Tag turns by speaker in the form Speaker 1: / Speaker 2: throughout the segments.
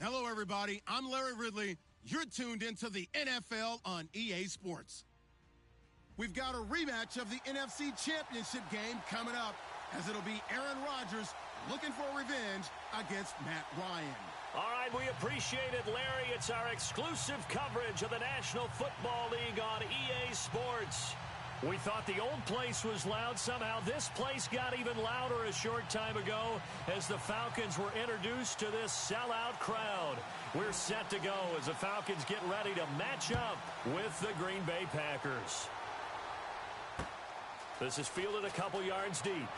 Speaker 1: Hello, everybody. I'm Larry Ridley. You're tuned into the NFL on EA Sports. We've got a rematch of the NFC Championship game coming up, as it'll be Aaron Rodgers looking for revenge against Matt Ryan.
Speaker 2: All right, we appreciate it, Larry. It's our exclusive coverage of the National Football League on EA Sports. We thought the old place was loud. Somehow this place got even louder a short time ago as the Falcons were introduced to this sellout crowd. We're set to go as the Falcons get ready to match up with the Green Bay Packers. This is fielded a couple yards deep. And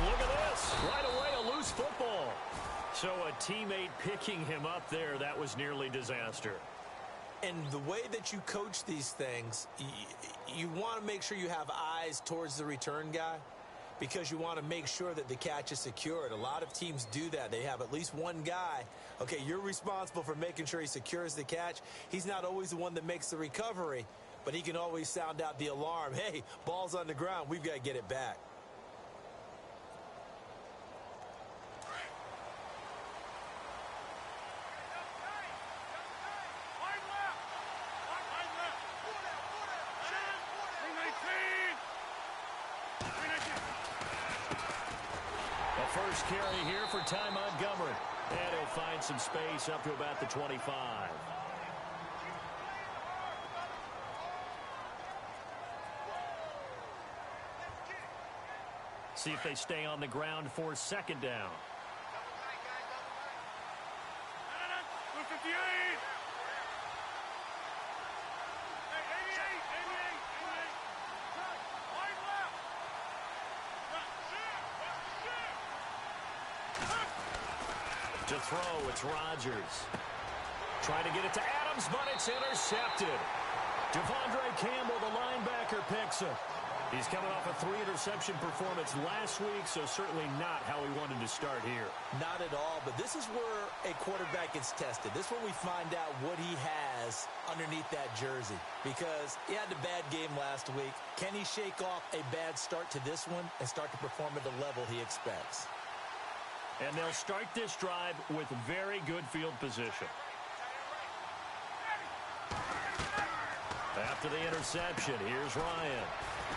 Speaker 2: look at this. Right away, a loose football. So a teammate picking him up there, that was nearly disaster.
Speaker 3: And the way that you coach these things, you want to make sure you have eyes towards the return guy because you want to make sure that the catch is secured. A lot of teams do that. They have at least one guy. Okay, you're responsible for making sure he secures the catch. He's not always the one that makes the recovery, but he can always sound out the alarm. Hey, ball's on the ground. We've got to get it back.
Speaker 2: First carry here for Ty Montgomery. And he'll find some space up to about the 25. See if they stay on the ground for second down. To throw, it's Rodgers. Trying to get it to Adams, but it's intercepted. Devondre Campbell, the linebacker, picks it. He's coming off a 3-interception performance last week, so certainly not how he wanted to start here.
Speaker 3: Not at all, but this is where a quarterback gets tested. This is where we find out what he has underneath that jersey, because he had a bad game last week. Can he shake off a bad start to this one and start to perform at the level he expects?
Speaker 2: And they'll start this drive with very good field position. After the interception, here's Ryan.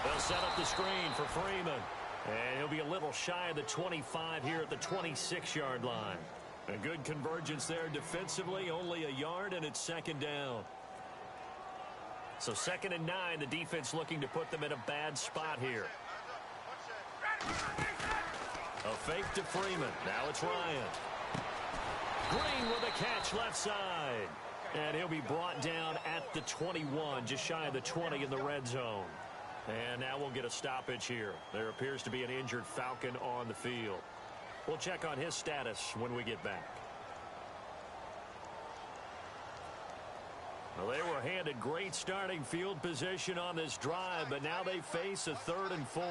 Speaker 2: They'll set up the screen for Freeman. And he'll be a little shy of the 25 here at the 26-yard line. A good convergence there defensively, only a yard, and it's second down. So 2nd and 9, the defense looking to put them in a bad spot here. A fake to Freeman. Now it's Ryan. Green with a catch left side. And he'll be brought down at the 21, just shy of the 20 in the red zone. And now we'll get a stoppage here. There appears to be an injured Falcon on the field. We'll check on his status when we get back. Well, they were handed great starting field position on this drive, but now they face a 3rd and 4.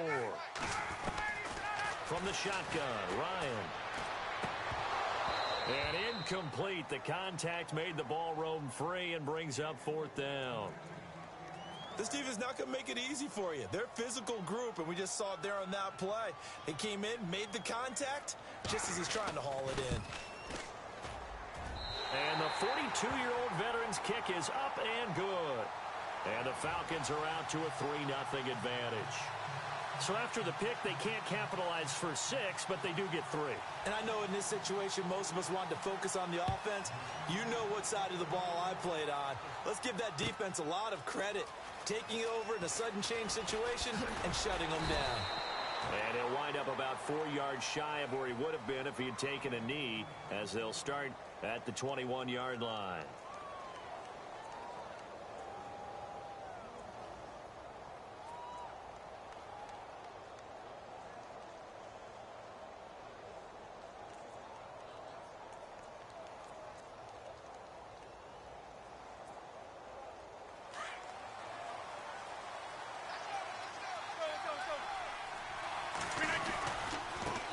Speaker 2: From the shotgun, Ryan. And incomplete. The contact made the ball roam free and brings up 4th down.
Speaker 3: This defense is not going to make it easy for you. They're a physical group, and we just saw it there on that play. They came in, made the contact, just as he's trying to haul it in.
Speaker 2: And the 42-year-old veteran's kick is up and good. And the Falcons are out to a 3-0 advantage. So after the pick, they can't capitalize for 6, but they do get 3.
Speaker 3: And I know in this situation, most of us wanted to focus on the offense. You know what side of the ball I played on. Let's give that defense a lot of credit, taking over in a sudden change situation and shutting them down.
Speaker 2: And he'll wind up about 4 yards shy of where he would have been if he had taken a knee, as they'll start at the 21-yard line.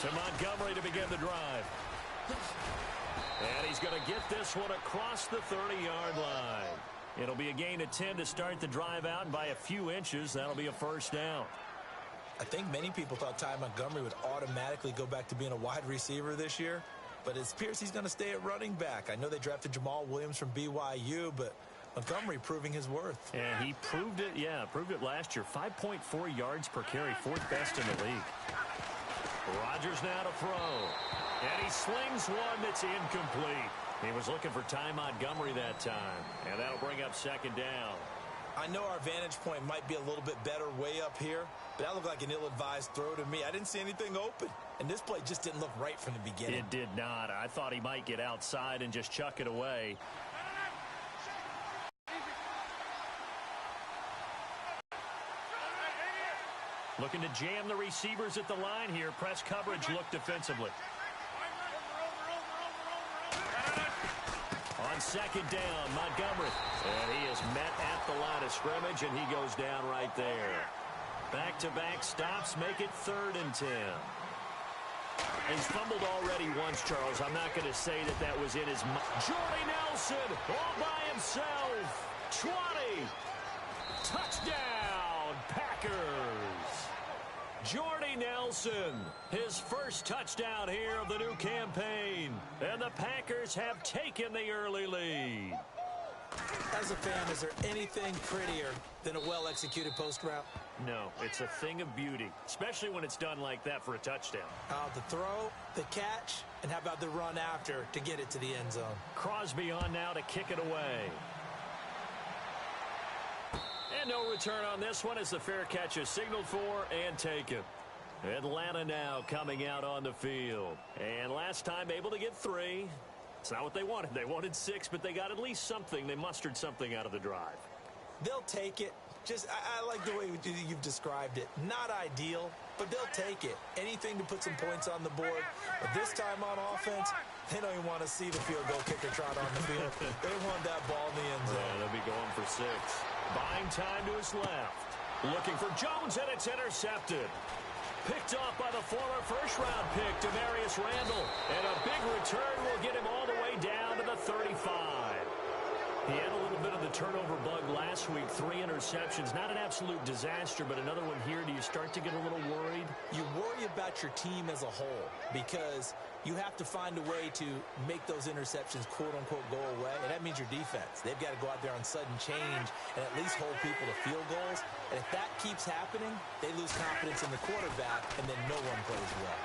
Speaker 2: To Montgomery to begin the drive. And he's going to get this one across the 30-yard line. It'll be a gain of 10 to start the drive out, and by a few inches, that'll be a first down.
Speaker 3: I think many people thought Ty Montgomery would automatically go back to being a wide receiver this year. but it appears he's going to stay at running back. I know they drafted Jamal Williams from BYU, but Montgomery proving his worth.
Speaker 2: And he proved it, proved it last year. 5.4 yards per carry, 4th best in the league. Rodgers now to throw. And he slings one that's incomplete. He was looking for Ty Montgomery that time. And that'll bring up 2nd down.
Speaker 3: I know our vantage point might be a little bit better way up here, but that looked like an ill-advised throw to me. I didn't see anything open. And this play just didn't look right from the beginning.
Speaker 2: It did not. I thought he might get outside and just chuck it away. Looking to jam the receivers at the line here. Press coverage look defensively. On 2nd down, Montgomery. And he is met at the line of scrimmage, and he goes down right there. Back-to-back stops make it 3rd and 10. He's fumbled already once, Charles. I'm not going to say that that was in his mind. Jordy Nelson all by himself. 20. Touchdown, Packers. Jordy Nelson, his first touchdown here of the new campaign. And the Packers have taken the early lead.
Speaker 3: As a fan, is there anything prettier than a well-executed post route?
Speaker 2: No, it's a thing of beauty, especially when it's done like that for a touchdown.
Speaker 3: The throw, the catch, and how about the run after to get it to the end zone?
Speaker 2: Crosby on now to kick it away. And no return on this one as the fair catch is signaled for and taken. Atlanta now coming out on the field. And last time able to get 3. It's not what they wanted. They wanted 6, but they got at least something. They mustered something out of the drive.
Speaker 3: They'll take it. I like the way you've described it. Not ideal, but they'll take it. Anything to put some points on the board. But this time on offense, they don't even want to see the field goal kicker trot on the field. They want that ball in the end zone.
Speaker 2: Yeah, they'll be going for 6. Buying time to his left. Looking for Jones, and it's intercepted. Picked off by the former first-round pick, Demarius Randall. And a big return will get him all the way down to the 35. He had a little bit of the turnover bug last week. 3 interceptions. Not an absolute disaster, but another one here. Do you start to get a little worried?
Speaker 3: You worry about your team as a whole because you have to find a way to make those interceptions, quote-unquote, go away. And that means your defense. They've got to go out there on sudden change and at least hold people to field goals. And if that keeps happening, they lose confidence in the quarterback, and then no one plays well.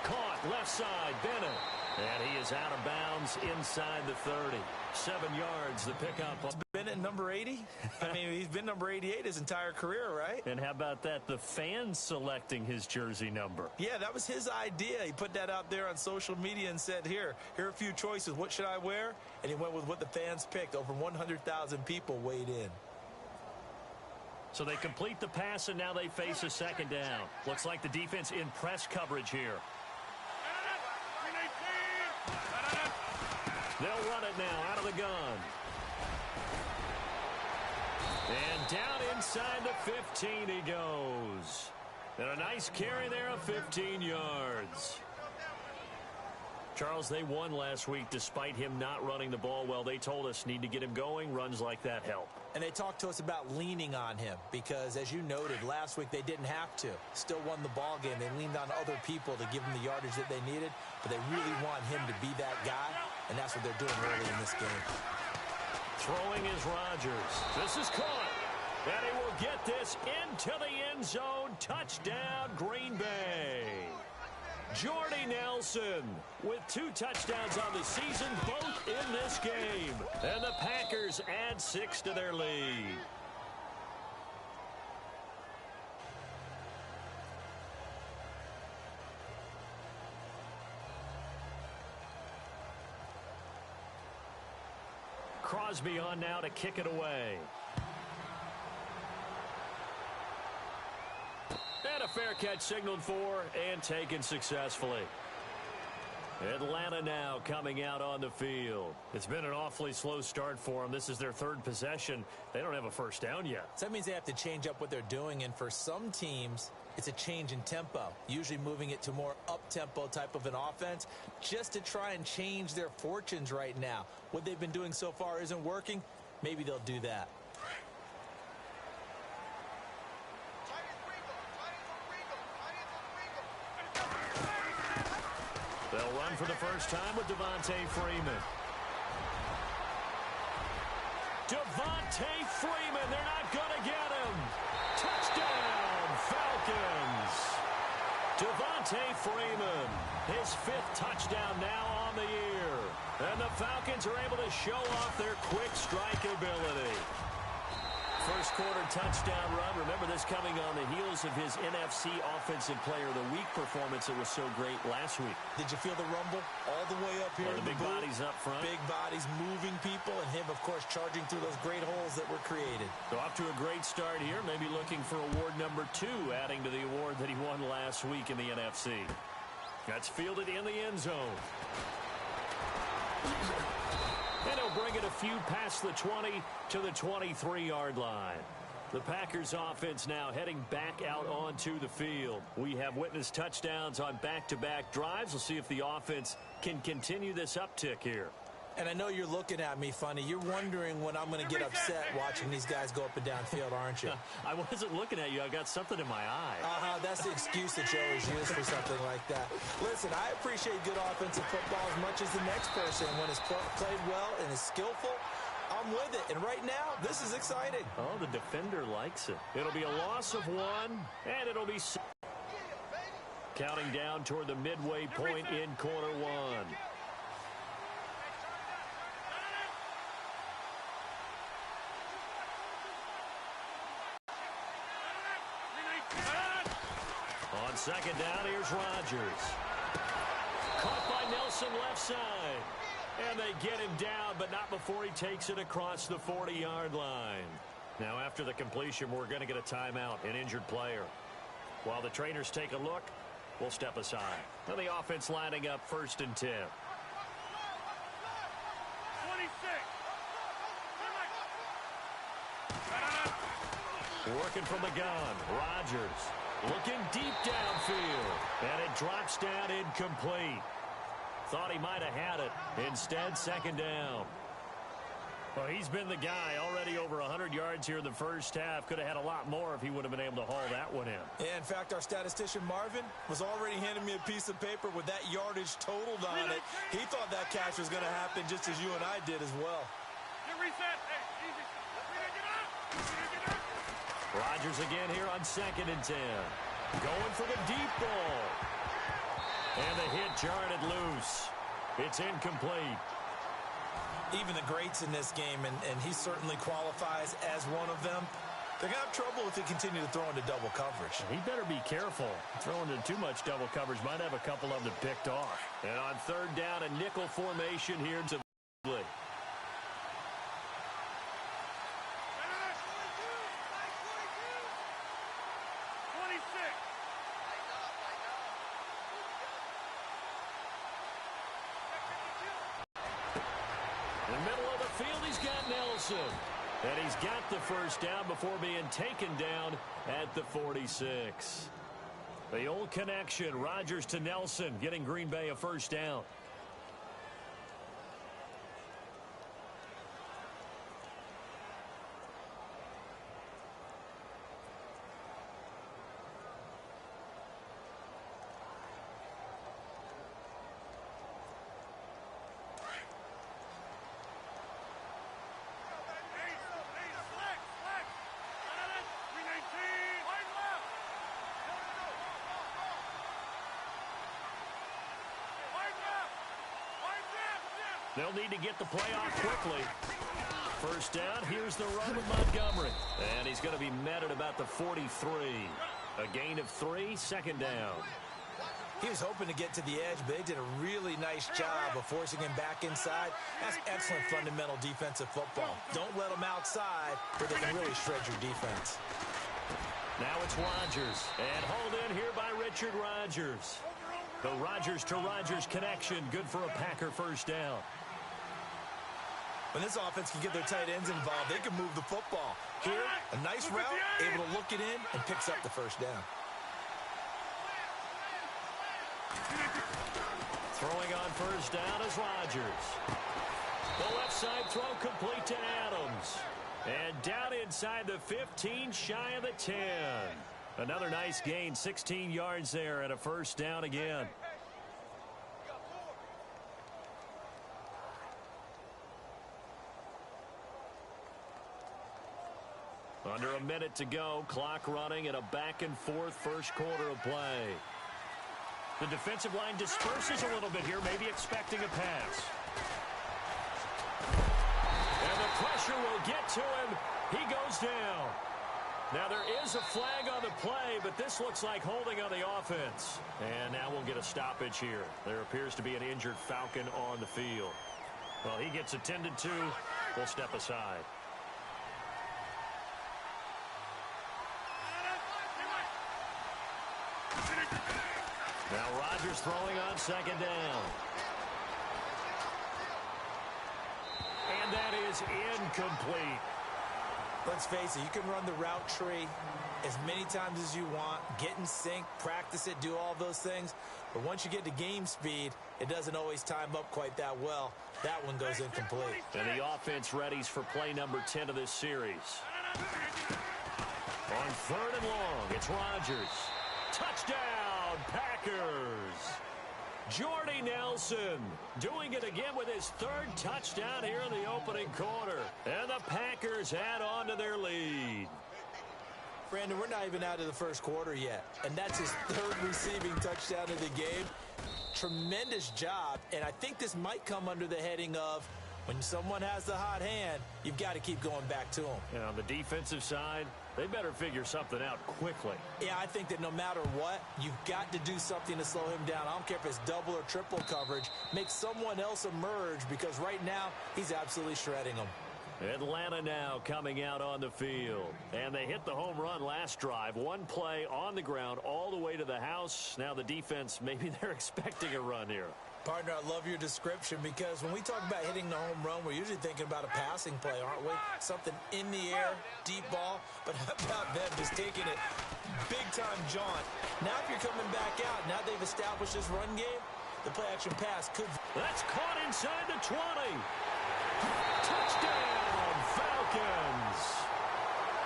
Speaker 2: Caught left side, Bennett. And he is out of bounds inside the 30. 7 yards, the pickup.
Speaker 3: Bennett number 80? I mean, he's been number 88 his entire career, right?
Speaker 2: And how about that? The fans selecting his jersey number.
Speaker 3: Yeah, that was his idea. He put that out there on social media and said, here are a few choices. What should I wear? And he went with what the fans picked. Over 100,000 people weighed in.
Speaker 2: So they complete the pass, and now they face a 2nd down. Looks like the defense in press coverage here. They'll run it now out of the gun. And down inside the 15 he goes. And a nice carry there of 15 yards. Charles, they won last week despite him not running the ball well. They told us need to get him going. Runs like that help.
Speaker 3: And they talked to us about leaning on him because, as you noted, last week they didn't have to. Still won the ball game. They leaned on other people to give them the yardage that they needed, but they really want him to be that guy, and that's what they're doing early in this game.
Speaker 2: Throwing is Rodgers. This is caught. And he will get this into the end zone. Touchdown, Green Bay. Jordy Nelson with 2 touchdowns on the season, both in this game. And the Packers add 6 to their lead. Crosby on now to kick it away. And a fair catch signaled for and taken successfully. Atlanta now coming out on the field. It's been an awfully slow start for them. This is their 3rd possession. They don't have a first down yet.
Speaker 3: So that means they have to change up what they're doing, and for some teams, it's a change in tempo, usually moving it to more up-tempo type of an offense just to try and change their fortunes right now. What they've been doing so far isn't working. Maybe they'll do that.
Speaker 2: They'll run for the first time with Devontae Freeman. Devontae Freeman, they're not going to get him. Touchdown, Falcons. Devontae Freeman, his 5th touchdown now on the year. And the Falcons are able to show off their quick strike ability. First quarter touchdown run. Remember this coming on the heels of his NFC Offensive Player of the Week performance that was so great last week.
Speaker 3: Did you feel the rumble all the way up here?
Speaker 2: The big bodies up front.
Speaker 3: Big bodies moving people, and him, of course, charging through those great holes that were created.
Speaker 2: So off to a great start here. Maybe looking for award number 2, adding to the award that he won last week in the NFC. That's fielded in the end zone. And he'll bring it a few past the 20 to the 23-yard line. The Packers offense now heading back out onto the field. We have witnessed touchdowns on back-to-back drives. We'll see if the offense can continue this uptick here.
Speaker 3: And I know you're looking at me funny. You're wondering when I'm going to get upset watching these guys go up and down field, aren't you?
Speaker 2: I wasn't looking at you. I got something in my eye.
Speaker 3: That's the excuse that you always use for something like that. Listen, I appreciate good offensive football as much as the next person. When it's played well and is skillful, I'm with it. And right now, this is exciting.
Speaker 2: Oh, the defender likes it. It'll be a loss of 1, and it'll be counting down toward the midway point in quarter 1. On second down, here's Rodgers. Caught by Nelson left side. And they get him down, but not before he takes it across the 40-yard line. Now, after the completion, we're going to get a timeout, an injured player. While the trainers take a look, we'll step aside. Now the offense lining up 1st and 10.
Speaker 4: 26.
Speaker 2: Working from the gun, Rodgers looking deep downfield, and it drops down incomplete. Thought he might have had it. Instead, 2nd down. Well, he's been the guy already over 100 yards here in the first half. Could have had a lot more if he would have been able to haul that one in.
Speaker 3: Yeah, in fact, our statistician Marvin was already handing me a piece of paper with that yardage totaled on it. He thought that catch was going to happen just as you and I did as well.
Speaker 4: Reset. Hey, easy. Get up.
Speaker 2: Rodgers again here on 2nd and 10. Going for the deep ball. And the hit jarred it loose. It's incomplete.
Speaker 3: Even the greats in this game, and he certainly qualifies as one of them, they're going to have trouble if they continue to throw into double coverage.
Speaker 2: He better be careful. Throwing into too much double coverage might have a couple of them picked off. And on 3rd down, a nickel formation here to Lee. In the middle of the field, he's got Nelson. And he's got the first down before being taken down at the 46. The old connection, Rodgers to Nelson, getting Green Bay a first down. They'll need to get the play off quickly. First down, here's the run with Montgomery. And he's going to be met at about the 43. A gain of 3, 2nd down.
Speaker 3: He was hoping to get to the edge, but they did a really nice job of forcing him back inside. That's excellent fundamental defensive football. Don't let them outside where they can really shred your defense.
Speaker 2: Now it's Rodgers. And hauled in here by Richard Rodgers. The Rodgers to Rodgers connection, good for a Packer first down.
Speaker 3: When this offense can get their tight ends involved, they can move the football. Here, a nice route, able to look it in, and picks up the first down.
Speaker 2: Throwing on first down is Rodgers. The left side throw complete to Adams. And down inside the 15, shy of the 10. Another nice gain, 16 yards there, and a first down again. Under a minute to go, clock running, and a back-and-forth first quarter of play. The defensive line disperses a little bit here, maybe expecting a pass. And the pressure will get to him. He goes down. Now, there is a flag on the play, but this looks like holding on the offense. And now we'll get a stoppage here. There appears to be an injured Falcon on the field. Well, he gets attended to. We'll step aside. Now Rodgers throwing on second down. And that is incomplete.
Speaker 3: Let's face it, you can run the route tree as many times as you want, get in sync, practice it, do all those things. But once you get to game speed, it doesn't always time up quite that well. That one goes incomplete.
Speaker 2: And the offense readies for play number 10 of this series. On third and long, it's Rodgers. Touchdown, Packers. Jordy Nelson doing it again with his third touchdown here in the opening quarter. And the Packers add on to their lead.
Speaker 3: Brandon, we're not even out of the first quarter yet. And that's his third receiving touchdown of the game. Tremendous job. And I think this might come under the heading of when someone has the hot hand, you've got to keep going back to them.
Speaker 2: And on the defensive side, they better figure something out quickly.
Speaker 3: Yeah, I think that no matter what, you've got to do something to slow him down. I don't care if it's double or triple coverage. Make someone else emerge because right now he's absolutely shredding them.
Speaker 2: Atlanta now coming out on the field. And they hit the home run last drive. One play on the ground all the way to the house. Now the defense, maybe they're expecting a run here.
Speaker 3: Partner, I love your description because when we talk about hitting the home run, we're usually thinking about a passing play, aren't we? Something in the air, deep ball. But how about them just taking it big-time jaunt? Now if you're coming back out, now they've established this run game, the play-action pass could...
Speaker 2: That's caught inside the 20. Touchdown, Falcons.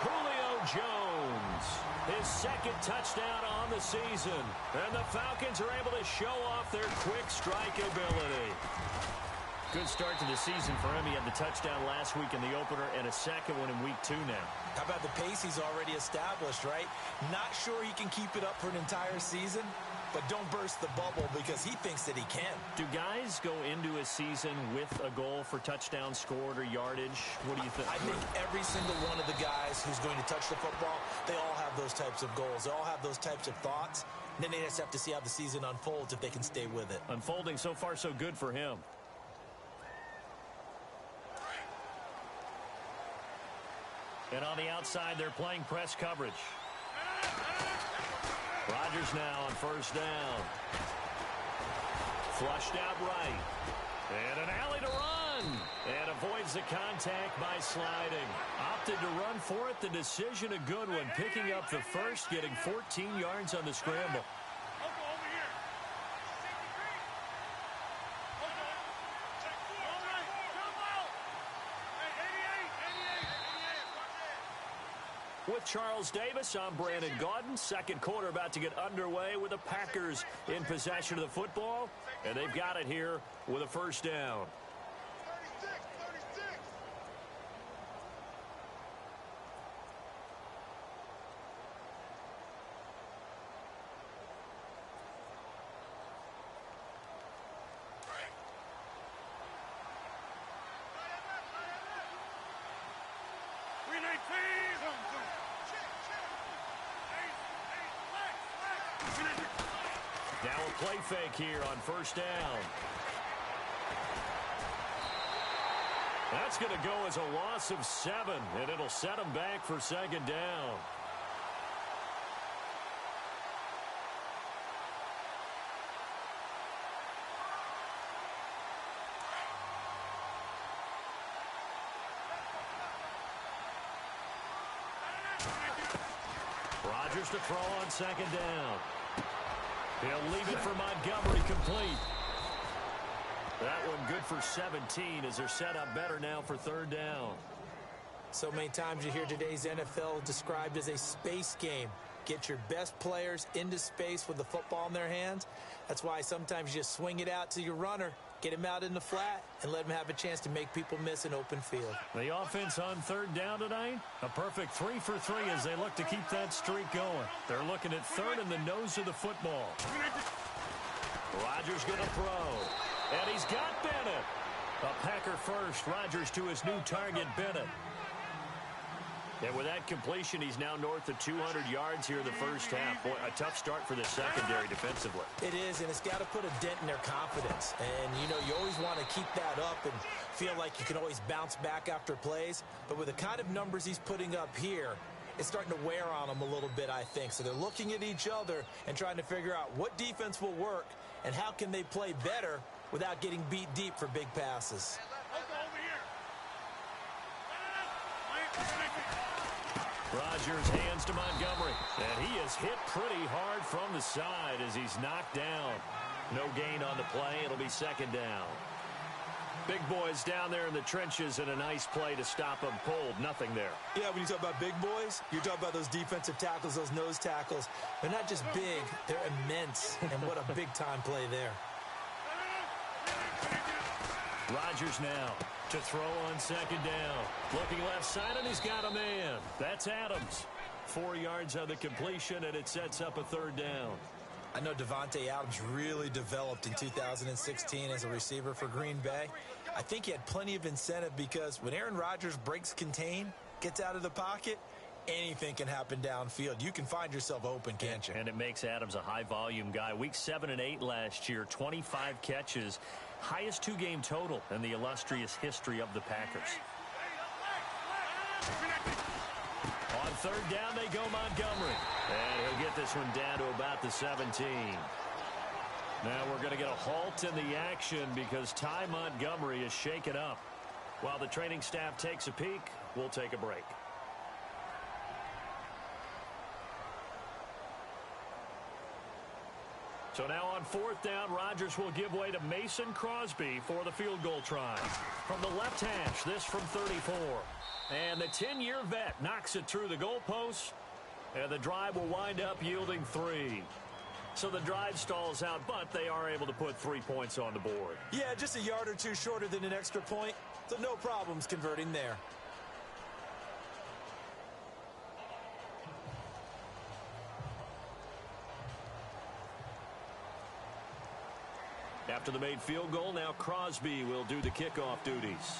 Speaker 2: Julio Jones, his second touchdown on the season. And the Falcons are able to show off their quick strike ability. Good start to the season for him. He had the touchdown last week in the opener and a second one in week 2 now.
Speaker 3: How about the pace he's already established, right? Not sure he can keep it up for an entire season, but don't burst the bubble because he thinks that he can.
Speaker 2: Do guys go into a season with a goal for touchdown scored or yardage? What do you think?
Speaker 3: I think every single one of the guys who's going to touch the football, they all have those types of goals. They all have those types of thoughts. And then they just have to see how the season unfolds if they can stay with it.
Speaker 2: Unfolding so far so good for him. And on the outside, they're playing press coverage. Rodgers now on first down. Flushed out right. And an alley to run. And avoids the contact by sliding. Opted to run for it. The decision a good one. Picking up the first, getting 14 yards on the scramble. With Charles Davis, I'm Brandon Gaudin. Second quarter about to get underway with the Packers in possession of the football. And they've got it here with a first down.
Speaker 4: 36.
Speaker 2: Now a play fake here on first down. That's going to go as a loss of 7, and it'll set them back for second down. Rodgers to throw on second down. He'll leave it for Montgomery, complete. That one good for 17 as they're set up better now for third down.
Speaker 3: So many times you hear today's NFL described as a space game. Get your best players into space with the football in their hands. That's why sometimes you just swing it out to your runner, Get him out in the flat and let him have a chance to make people miss an open field.
Speaker 2: The offense on third down tonight, a perfect 3 for 3 as they look to keep that streak going. They're looking at third in the nose of the football. Rodgers going to throw, and he's got Bennett. A Packer first, Rodgers to his new target, Bennett. And with that completion, he's now north of 200 yards here in the first half. Boy, a tough start for the secondary defensively.
Speaker 3: It is, and it's got to put a dent in their confidence. And, you know, you always want to keep that up and feel like you can always bounce back after plays. But with the kind of numbers he's putting up here, it's starting to wear on them a little bit, I think. So they're looking at each other and trying to figure out what defense will work and how can they play better without getting beat deep for big passes.
Speaker 2: Rodgers hands to Montgomery, and he is hit pretty hard from the side as he's knocked down. No gain on the play. It'll be second down. Big boys down there in the trenches, and a nice play to stop them cold. Nothing there.
Speaker 3: Yeah, when you talk about big boys, you're talking about those defensive tackles, those nose tackles. They're not just big, they're immense, and what a big-time play there.
Speaker 2: Rodgers now to throw on second down. Looking left side, and he's got a man. That's Adams. 4 yards on the completion, and it sets up a third down.
Speaker 3: I know Davante Adams really developed in 2016 as a receiver for Green Bay. I think he had plenty of incentive because when Aaron Rodgers breaks contain, gets out of the pocket, anything can happen downfield. You can find yourself open, can't you?
Speaker 2: And it makes Adams a high-volume guy. Week 7 and 8 last year, 25 catches. Highest two-game total in the illustrious history of the Packers. On third down, they go Montgomery. And he'll get this one down to about the 17. Now we're going to get a halt in the action because Ty Montgomery is shaken up. While the training staff takes a peek, we'll take a break. So now on fourth down, Rodgers will give way to Mason Crosby for the field goal try. From the left hash, this from 34. And the 10-year vet knocks it through the goalpost. And the drive will wind up yielding 3. So the drive stalls out, but they are able to put 3 points on the board.
Speaker 3: Yeah, just a yard or two shorter than an extra point. So no problems converting there.
Speaker 2: After the made field goal, now Crosby will do the kickoff duties.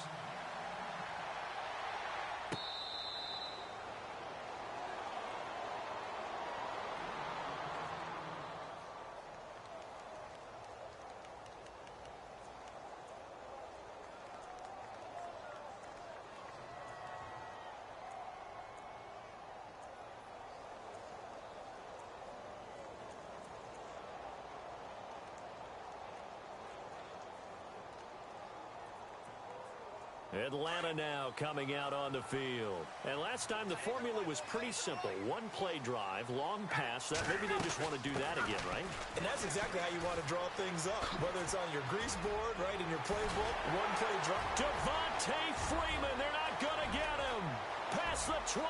Speaker 2: Atlanta now coming out on the field. And last time the formula was pretty simple. One play drive, long pass. That maybe they just want to do that again, right?
Speaker 3: And that's exactly how you want to draw things up. Whether it's on your grease board, right, in your playbook, one play drive.
Speaker 2: Devontae Freeman, they're not going to get him. Past the 20,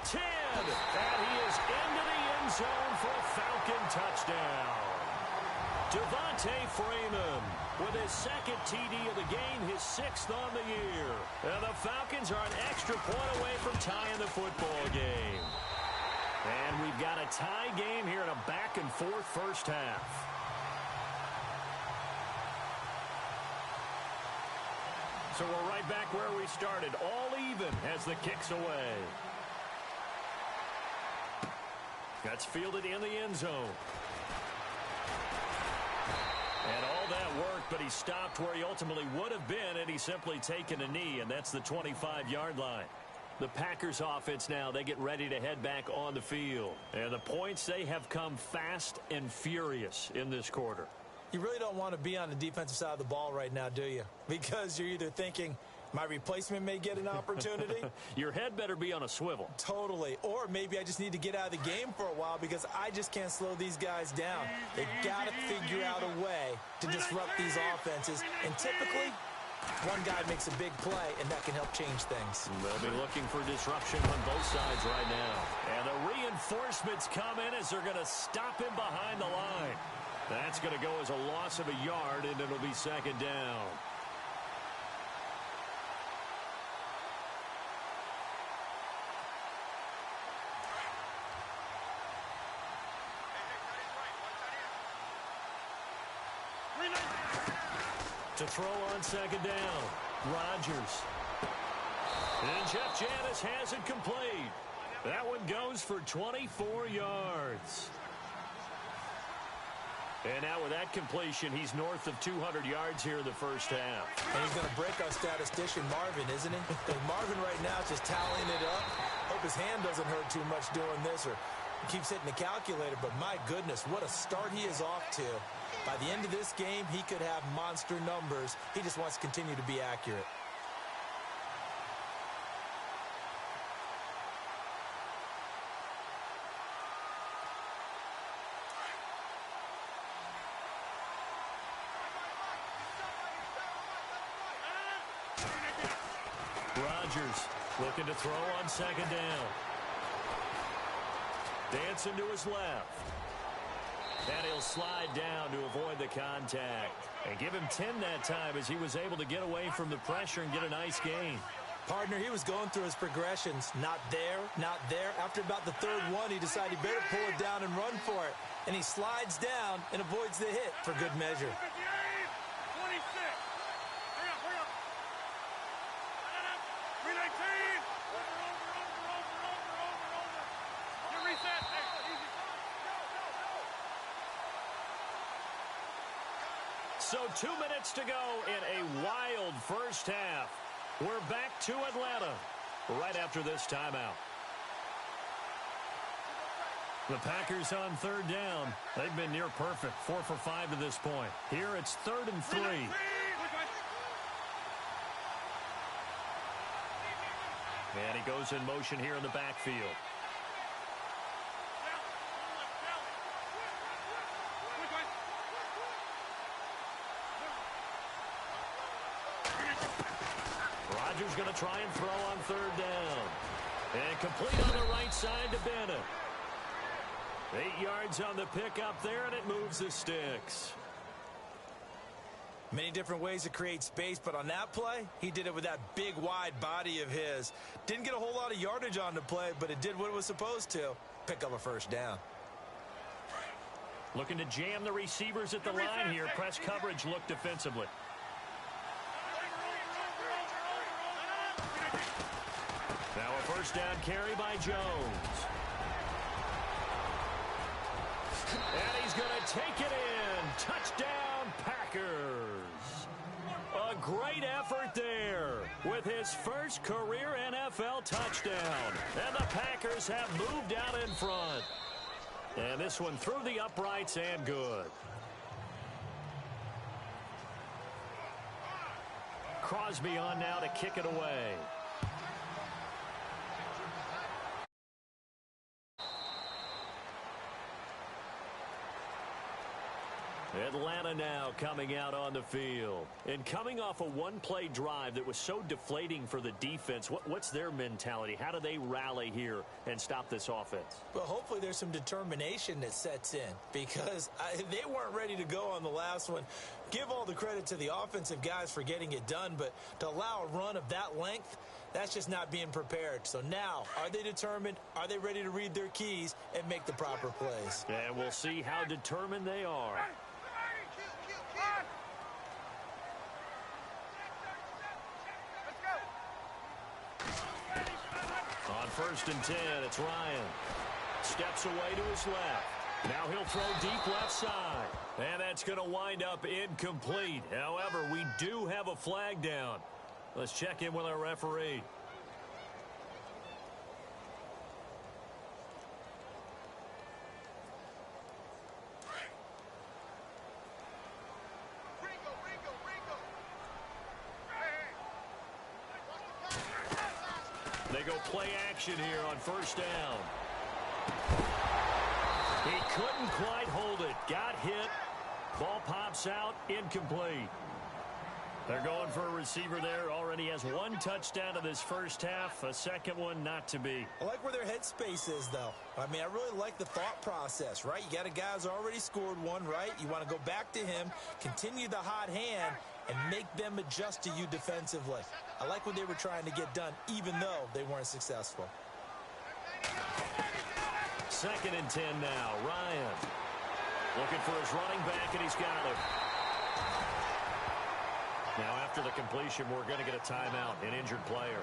Speaker 2: 10, and he is into the end zone for a Falcon touchdown. Devontae Freeman with his second TD of the game, his 6th on the year. And the Falcons are an extra point away from tying the football game. And we've got a tie game here in a back-and-forth first half. So we're right back where we started, all even as the kick's away. That's fielded in the end zone. And all that worked, but he stopped where he ultimately would have been, and he's simply taken a knee, and that's the 25-yard line. The Packers offense now, they get ready to head back on the field. And the points, they have come fast and furious in this quarter.
Speaker 3: You really don't want to be on the defensive side of the ball right now, do you? Because you're either thinking, my replacement may get an opportunity.
Speaker 2: Your head better be on a swivel.
Speaker 3: Totally. Or maybe I just need to get out of the game for a while because I just can't slow these guys down. They've got to figure out a way to disrupt these offenses. And typically, one guy makes a big play, and that can help change things.
Speaker 2: They'll be looking for disruption on both sides right now. And the reinforcements come in as they're going to stop him behind the line. That's going to go as a loss of a yard, and it'll be second down. To throw on second down, Rodgers. And Jeff Janis has it complete. That one goes for 24 yards. And now with that completion, he's north of 200 yards here in the first half.
Speaker 3: And he's going to break our statistician Marvin, isn't he? Marvin right now is just tallying it up. Hope his hand doesn't hurt too much doing this, or he keeps hitting the calculator. But my goodness, what a start he is off to. By the end of this game, he could have monster numbers. He just wants to continue to be accurate.
Speaker 2: Rodgers looking to throw on second down. Dancing to his left. And he'll slide down to avoid the contact. And give him 10 that time as he was able to get away from the pressure and get a nice gain.
Speaker 3: Partner, he was going through his progressions. Not there, not there. After about the third one, he decided he better pull it down and run for it. And he slides down and avoids the hit for good measure.
Speaker 4: 26. Hurry up. 319. Over. You reset. Hey, easy.
Speaker 2: So 2 minutes to go in a wild first half. We're back to Atlanta right after this timeout. The Packers on third down. They've been near perfect, 4 for 5 to this point. Here it's 3rd and 3. And he goes in motion here in the backfield. Rodgers going to try and throw on third down. And complete on the right side to Bennett. 8 yards on the pickup there, and it moves the sticks.
Speaker 3: Many different ways to create space, but on that play, he did it with that big, wide body of his. Didn't get a whole lot of yardage on the play, but it did what it was supposed to. Pick up a first down.
Speaker 2: Looking to jam the receivers at the line here. Press coverage look defensively. Now a first down carry by Jones. And he's going to take it in. Touchdown, Packers. A great effort there with his first career NFL touchdown. And the Packers have moved out in front. And this one through the uprights and good. Crosby on now to kick it away. Atlanta now coming out on the field. And coming off a one-play drive that was so deflating for the defense, what's their mentality? How do they rally here and stop this offense?
Speaker 3: Well, hopefully there's some determination that sets in, because they weren't ready to go on the last one. Give all the credit to the offensive guys for getting it done, but to allow a run of that length, that's just not being prepared. So now, are they determined? Are they ready to read their keys and make the proper plays?
Speaker 2: And we'll see how determined they are. On 1st and 10, it's Ryan. Steps away to his left. Now he'll throw deep left side. And that's going to wind up incomplete. However, we do have a flag down. Let's check in with our referee. They go play action here on 1st down. He couldn't quite hold it. Got hit. Ball pops out. Incomplete. They're going for a receiver there. Already has one touchdown in this first half. A second one not to be.
Speaker 3: I like where their headspace is, though. I mean, I really like the thought process, right? You got a guy who's already scored one, right? You want to go back to him, continue the hot hand, and make them adjust to you defensively. I like what they were trying to get done, even though they weren't successful.
Speaker 2: 2nd and 10 now. Ryan looking for his running back, and he's got him. Now, after the completion, we're going to get a timeout, an injured player.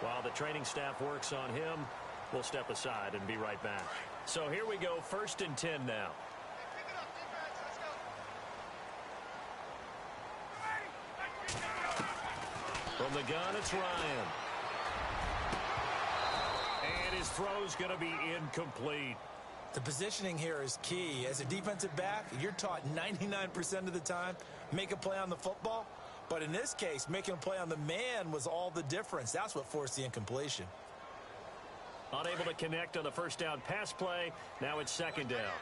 Speaker 2: While the training staff works on him, we'll step aside and be right back. So here we go, 1st and 10 now. From the gun, it's Ryan. And his throw's going to be incomplete.
Speaker 3: The positioning here is key. As a defensive back, you're taught 99% of the time, make a play on the football. But in this case, making a play on the man was all the difference. That's what forced the incompletion.
Speaker 2: Unable to connect on the first down pass play. Now it's 2nd down.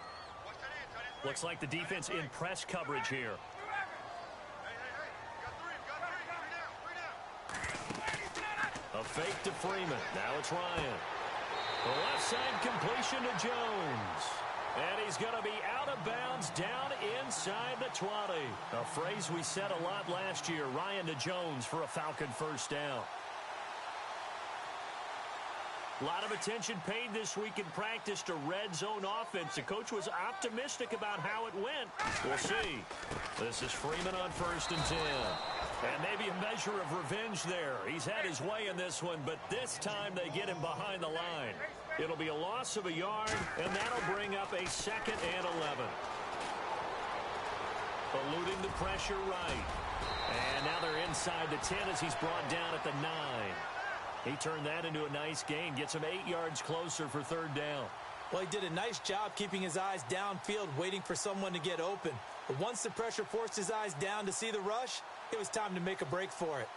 Speaker 2: Looks like the defense in press coverage here. A fake to Freeman. Now it's Ryan. The left side completion to Jones. And he's going to be out of bounds down inside the 20. A phrase we said a lot last year. Ryan to Jones for a Falcon first down. A lot of attention paid this week in practice to red zone offense. The coach was optimistic about how it went. We'll see. This is Freeman on 1st and 10. And maybe a measure of revenge there. He's had his way in this one, but this time they get him behind the line. It'll be a loss of a yard, and that'll bring up a 2nd and 11. Eluding the pressure right. And now they're inside the 10 as he's brought down at the 9. He turned that into a nice gain. Gets him 8 yards closer for 3rd down.
Speaker 3: Well, he did a nice job keeping his eyes downfield, waiting for someone to get open. But once the pressure forced his eyes down to see the rush, it was time to make a break for it.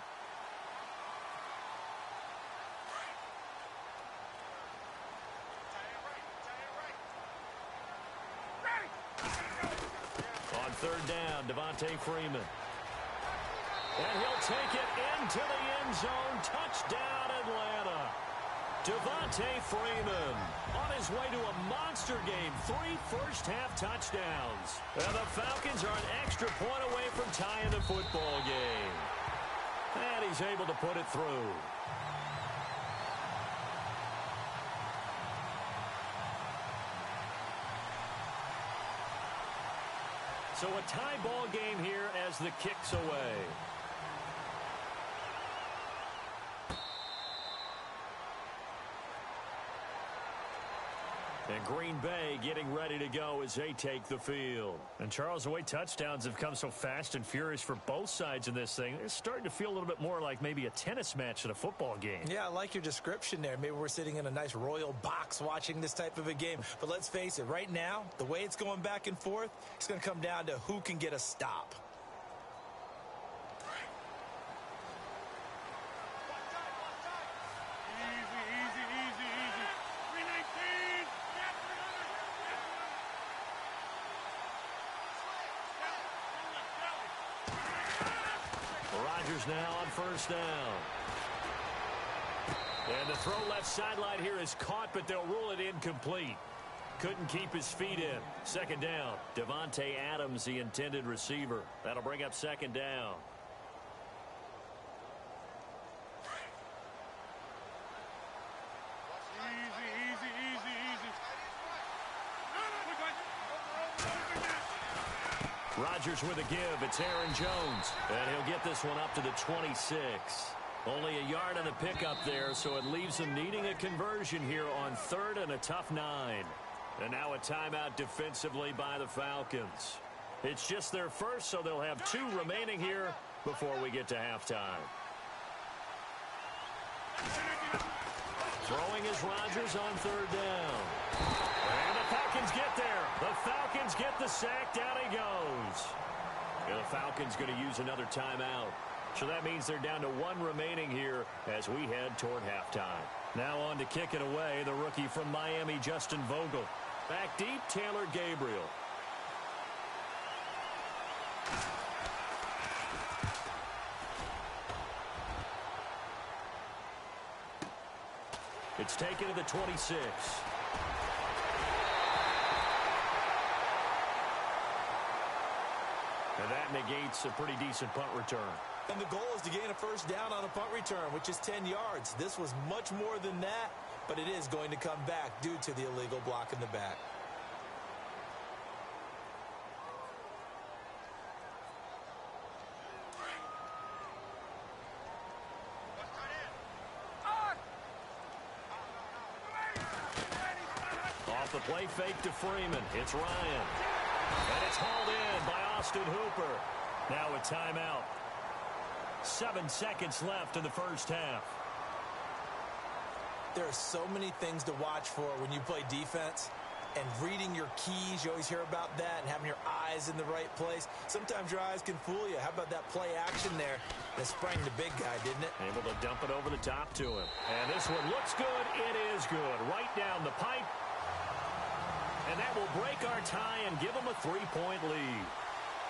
Speaker 2: On 3rd down, Devontae Freeman. And he'll take it into the end zone. Touchdown, Atlanta. Devontae Freeman on his way to a monster game. 3 first-half touchdowns. And the Falcons are an extra point away from tying the football game. And he's able to put it through. So a tie ball game here as the kick's away. And Green Bay getting ready to go as they take the field. And Charles, the way touchdowns have come so fast and furious for both sides in this thing, it's starting to feel a little bit more like maybe a tennis match than a football game.
Speaker 3: Yeah, I like your description there. Maybe we're sitting in a nice royal box watching this type of a game. But let's face it, right now, the way it's going back and forth, it's going to come down to who can get a stop.
Speaker 2: Now on 1st down. And the throw left sideline here is caught, but they'll rule it incomplete. Couldn't keep his feet in. 2nd down. Devontae Adams, the intended receiver. That'll bring up 2nd down. Rodgers with a give. It's Aaron Jones. And he'll get this one up to the 26. Only a yard on the pickup there, so it leaves them needing a conversion here on 3rd and a tough 9. And now a timeout defensively by the Falcons. It's just their first, so they'll have 2 remaining here before we get to halftime. Throwing is Rodgers on 3rd down. And the Falcons get there. The Falcons get the sack. Down he goes. And the Falcons going to use another timeout. So that means they're down to 1 remaining here as we head toward halftime. Now on to kick it away, the rookie from Miami, Justin Vogel. Back deep, Taylor Gabriel. It's taken to the 26. And that negates a pretty decent punt return.
Speaker 3: And the goal is to gain a first down on a punt return, which is 10 yards. This was much more than that, but it is going to come back due to the illegal block in the back.
Speaker 2: Off the play fake to Freeman. It's Ryan. And it's hauled in by Austin Hooper. Now a timeout. 7 seconds left in the first half.
Speaker 3: There are so many things to watch for when you play defense. And reading your keys, you always hear about that, and having your eyes in the right place. Sometimes your eyes can fool you. How about that play action there that sprang the big guy, didn't it?
Speaker 2: Able to dump it over the top to him. And this one looks good. It is good. Right down the pipe. And that will break our tie and give them a 3-point lead.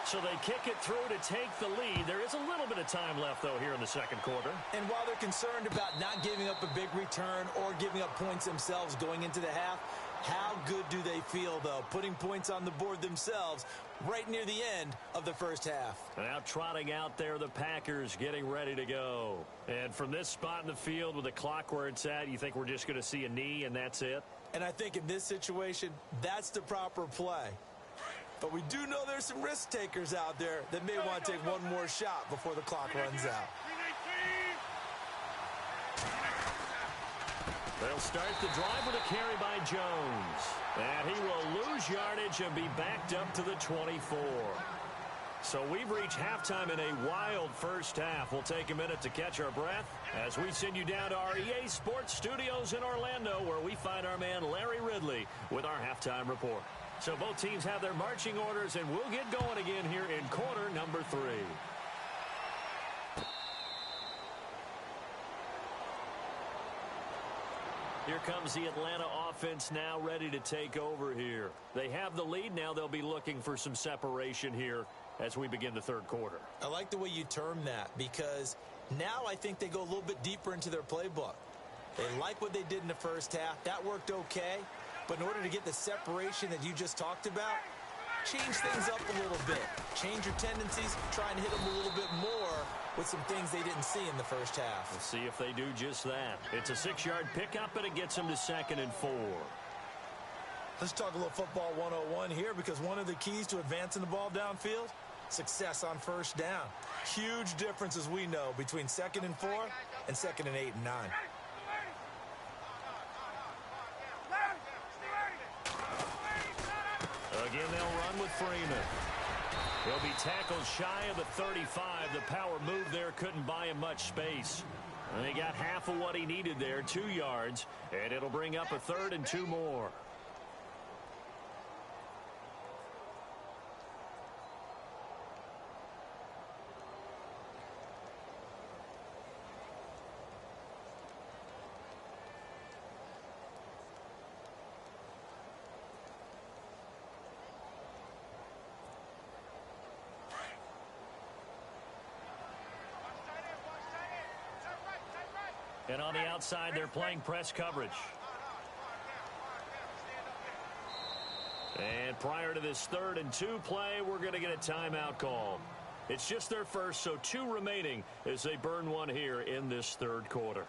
Speaker 2: So they kick it through to take the lead. There is a little bit of time left, though, here in the second quarter.
Speaker 3: And while they're concerned about not giving up a big return or giving up points themselves going into the half, how good do they feel, though, putting points on the board themselves right near the end of the first half?
Speaker 2: Now trotting out there, the Packers getting ready to go. And from this spot in the field with the clock where it's at, you think we're just going to see a knee and that's it?
Speaker 3: And I think in this situation, that's the proper play. But we do know there's some risk takers out there that may want to take one more shot before the clock runs out.
Speaker 2: They'll start the drive with a carry by Jones. And he will lose yardage and be backed up to the 24. So we've reached halftime in a wild first half. We'll take a minute to catch our breath as we send you down to our EA Sports Studios in Orlando, where we find our man Larry Ridley with our halftime report. So both teams have their marching orders, and we'll get going again here in quarter number 3. Here comes the Atlanta offense now ready to take over here. They have the lead. Now they'll be looking for some separation here as we begin the third quarter.
Speaker 3: I like the way you term that, because now I think they go a little bit deeper into their playbook. They like what they did in the first half. That worked okay. But in order to get the separation that you just talked about, change things up a little bit. Change your tendencies, try and hit them a little bit more with some things they didn't see in the first half.
Speaker 2: We'll see if they do just that. It's a 6-yard pickup, and it gets them to 2nd and 4.
Speaker 3: Let's talk a little football 101 here, because one of the keys to advancing the ball downfield, success on first down. Huge difference, as we know, between 2nd and 4 and 2nd and 8 and 9.
Speaker 2: Again, they'll run with Freeman. He'll be tackled shy of the 35. The power move there couldn't buy him much space. And he got half of what he needed there, 2 yards, and it'll bring up a 3rd and 2 more. And on the outside, they're playing press coverage. And prior to this 3rd and 2 play, we're going to get a timeout call. It's just their first, so 2 remaining as they burn one here in this third quarter.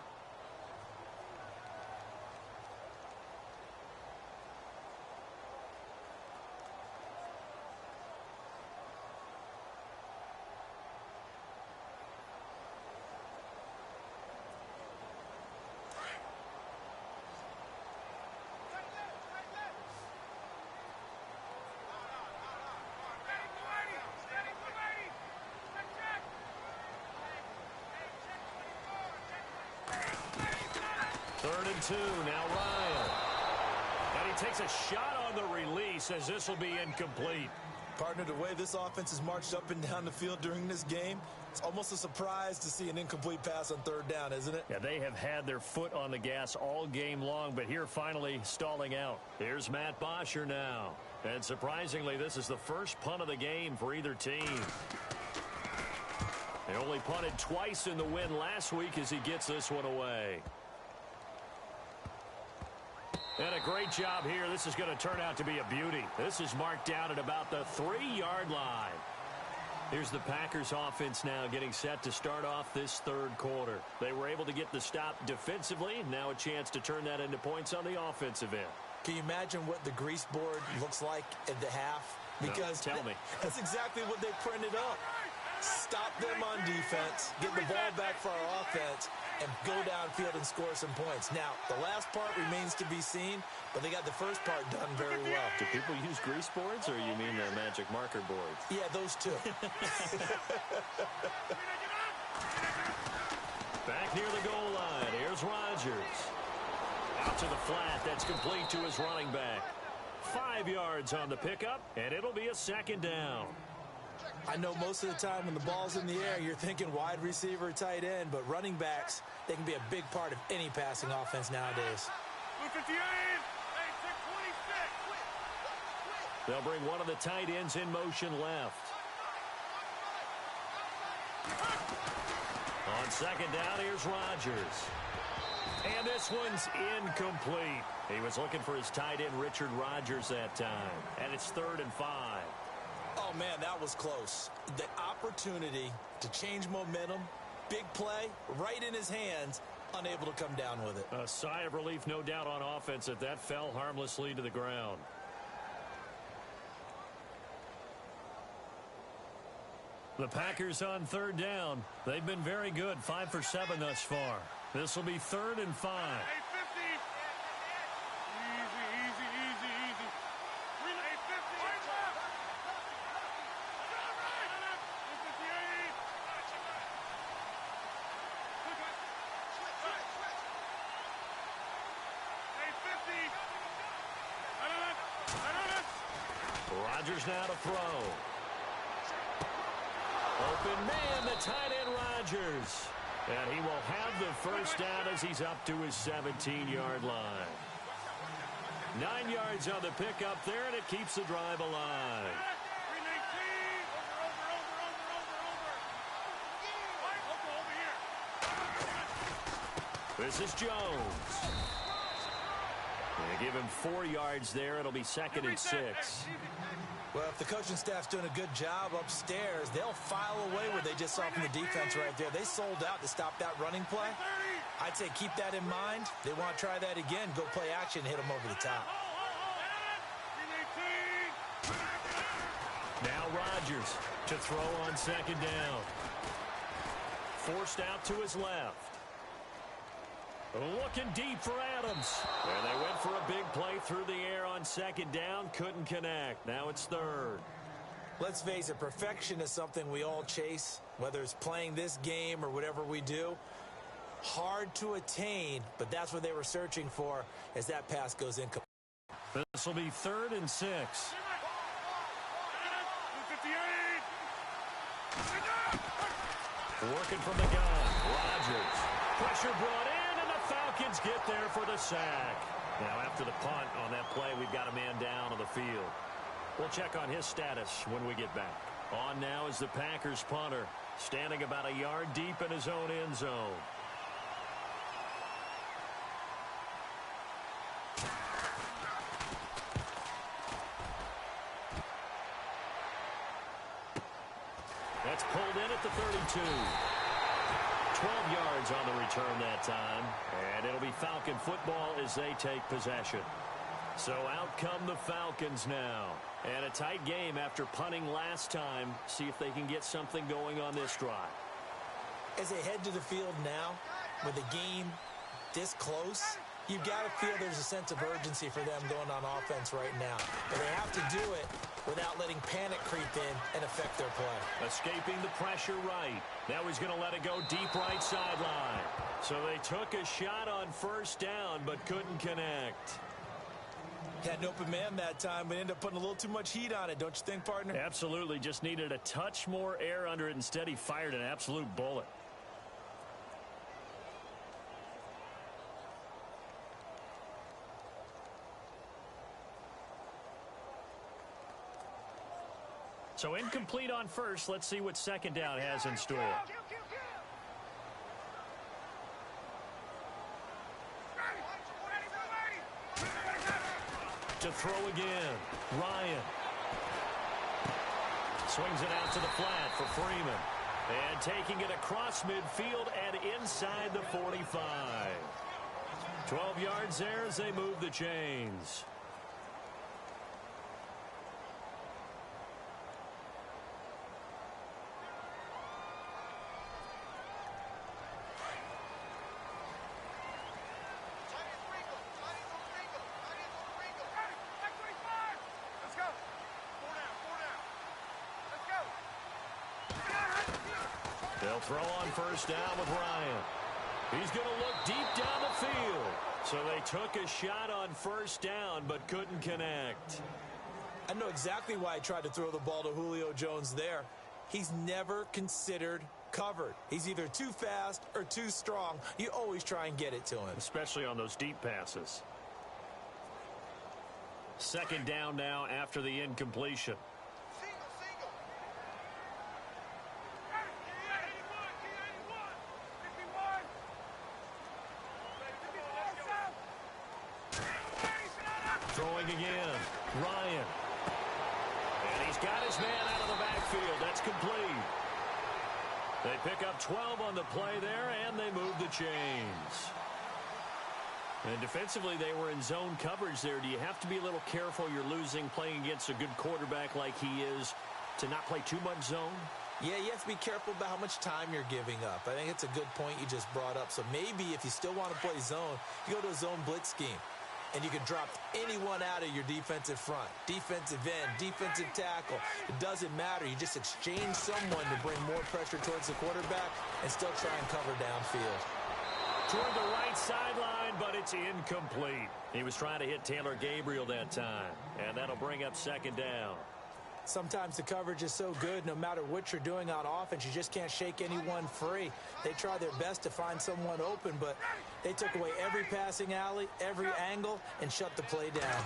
Speaker 2: Third and 2, now Ryan. And he takes a shot on the release as this will be incomplete.
Speaker 3: Partner, the way this offense has marched up and down the field during this game, it's almost a surprise to see an incomplete pass on 3rd down, isn't it?
Speaker 2: Yeah, they have had their foot on the gas all game long, but here finally stalling out. Here's Matt Bosher now. And surprisingly, this is the first punt of the game for either team. They only punted twice in the win last week as he gets this one away. And a great job here. This is going to turn out to be a beauty. This is marked down at about the 3-yard line. Here's the Packers offense now getting set to start off this third quarter. They were able to get the stop defensively. Now a chance to turn that into points on the offensive end.
Speaker 3: Can you imagine what the grease board looks like at the half? Because
Speaker 2: no, tell me.
Speaker 3: That's exactly what they printed up. Stop them on defense, get the ball back for our offense, and go downfield and score some points. Now, the last part remains to be seen, but they got the first part done very well.
Speaker 2: Do people use grease boards, or you mean the magic marker boards?
Speaker 3: Yeah, those two.
Speaker 2: Back near the goal line. Here's Rodgers. Out to the flat. That's complete to his running back. 5 yards on the pickup, and it'll be a second down.
Speaker 3: I know most of the time when the ball's in the air, you're thinking wide receiver, tight end, but running backs, they can be a big part of any passing offense nowadays.
Speaker 2: They'll bring one of the tight ends in motion left. On second down, here's Rodgers. And this one's incomplete. He was looking for his tight end, Richard Rodgers, that time. And it's 3rd and 5.
Speaker 3: Oh, man, that was close. The opportunity to change momentum, big play, right in his hands, unable to come down with it.
Speaker 2: A sigh of relief, no doubt, on offense that that fell harmlessly to the ground. The Packers on 3rd down. They've been very good, 5 for 7 thus far. This will be 3rd and 5. Rodgers now to throw. Open man, the tight end Rodgers. And he will have the first down as he's up to his 17-yard line. 9 yards on the pickup there, and it keeps the drive alive. This is Jones. They give him 4 yards there. It'll be 2nd and 6.
Speaker 3: Well, if the coaching staff's doing a good job upstairs, they'll file away what they just saw from the defense right there. They sold out to stop that running play. I'd say keep that in mind. They want to try that again, go play action, hit them over the top.
Speaker 2: Now Rodgers to throw on 2nd down. Forced out to his left. Looking deep for Adams. And they went for a big play through the air on 2nd down. Couldn't connect. Now it's 3rd.
Speaker 3: Let's face it, perfection is something we all chase, whether it's playing this game or whatever we do. Hard to attain, but that's what they were searching for as that pass goes in.
Speaker 2: This will be 3rd and 6. Working from the gun. Rodgers. Pressure brought in. Falcons get there for the sack. Now after the punt on that play, we've got a man down on the field. We'll check on his status when we get back. On now is the Packers punter, standing about a yard deep in his own end zone. That's pulled in at the 32. 12 yards on the return that time, and it'll be Falcon football as they take possession. So out come the Falcons now, and a tight game after punting last time. See if they can get something going on this drive.
Speaker 3: As they head to the field now, with the game this close, you've got to feel there's a sense of urgency for them going on offense right now. But they have to do it without letting panic creep in and affect their play.
Speaker 2: Escaping the pressure right. Now he's going to let it go deep right sideline. So they took a shot on 1st down, but couldn't connect.
Speaker 3: Had an open man that time, but ended up putting a little too much heat on it, don't you think, partner?
Speaker 2: Absolutely. Just needed a touch more air under it. Instead, he fired an absolute bullet. So incomplete on 1st. Let's see what 2nd down has in store. To throw again, Ryan. Swings it out to the flat for Freeman. And taking it across midfield and inside the 45. 12 yards there as they move the chains. They'll throw on first down with Ryan. He's going to look deep down the field. So they took a shot on first down but couldn't connect.
Speaker 3: I know exactly why he tried to throw the ball to Julio Jones there. He's never considered covered. He's either too fast or too strong. You always try and get it to him.
Speaker 2: Especially on those deep passes. Second down now after the incompletion. Throwing again, Ryan. And he's got his man out of the backfield. That's complete. They pick up 12 on the play there, and they move the chains. And defensively, they were in zone coverage there. Do you have to be a little careful? You're losing playing against a good quarterback like he is to not play too much zone?
Speaker 3: Yeah, you have to be careful about how much time you're giving up. I think it's a good point you just brought up. So maybe if you still want to play zone, you go to a zone blitz scheme. And you can drop anyone out of your defensive front. Defensive end, defensive tackle. It doesn't matter. You just exchange someone to bring more pressure towards the quarterback and still try and cover downfield.
Speaker 2: Toward the right sideline, but it's incomplete. He was trying to hit Taylor Gabriel that time. And that'll bring up second down.
Speaker 3: Sometimes the coverage is so good, no matter what you're doing on offense, you just can't shake anyone free. They try their best to find someone open, but they took away every passing alley, every angle, and shut the play down.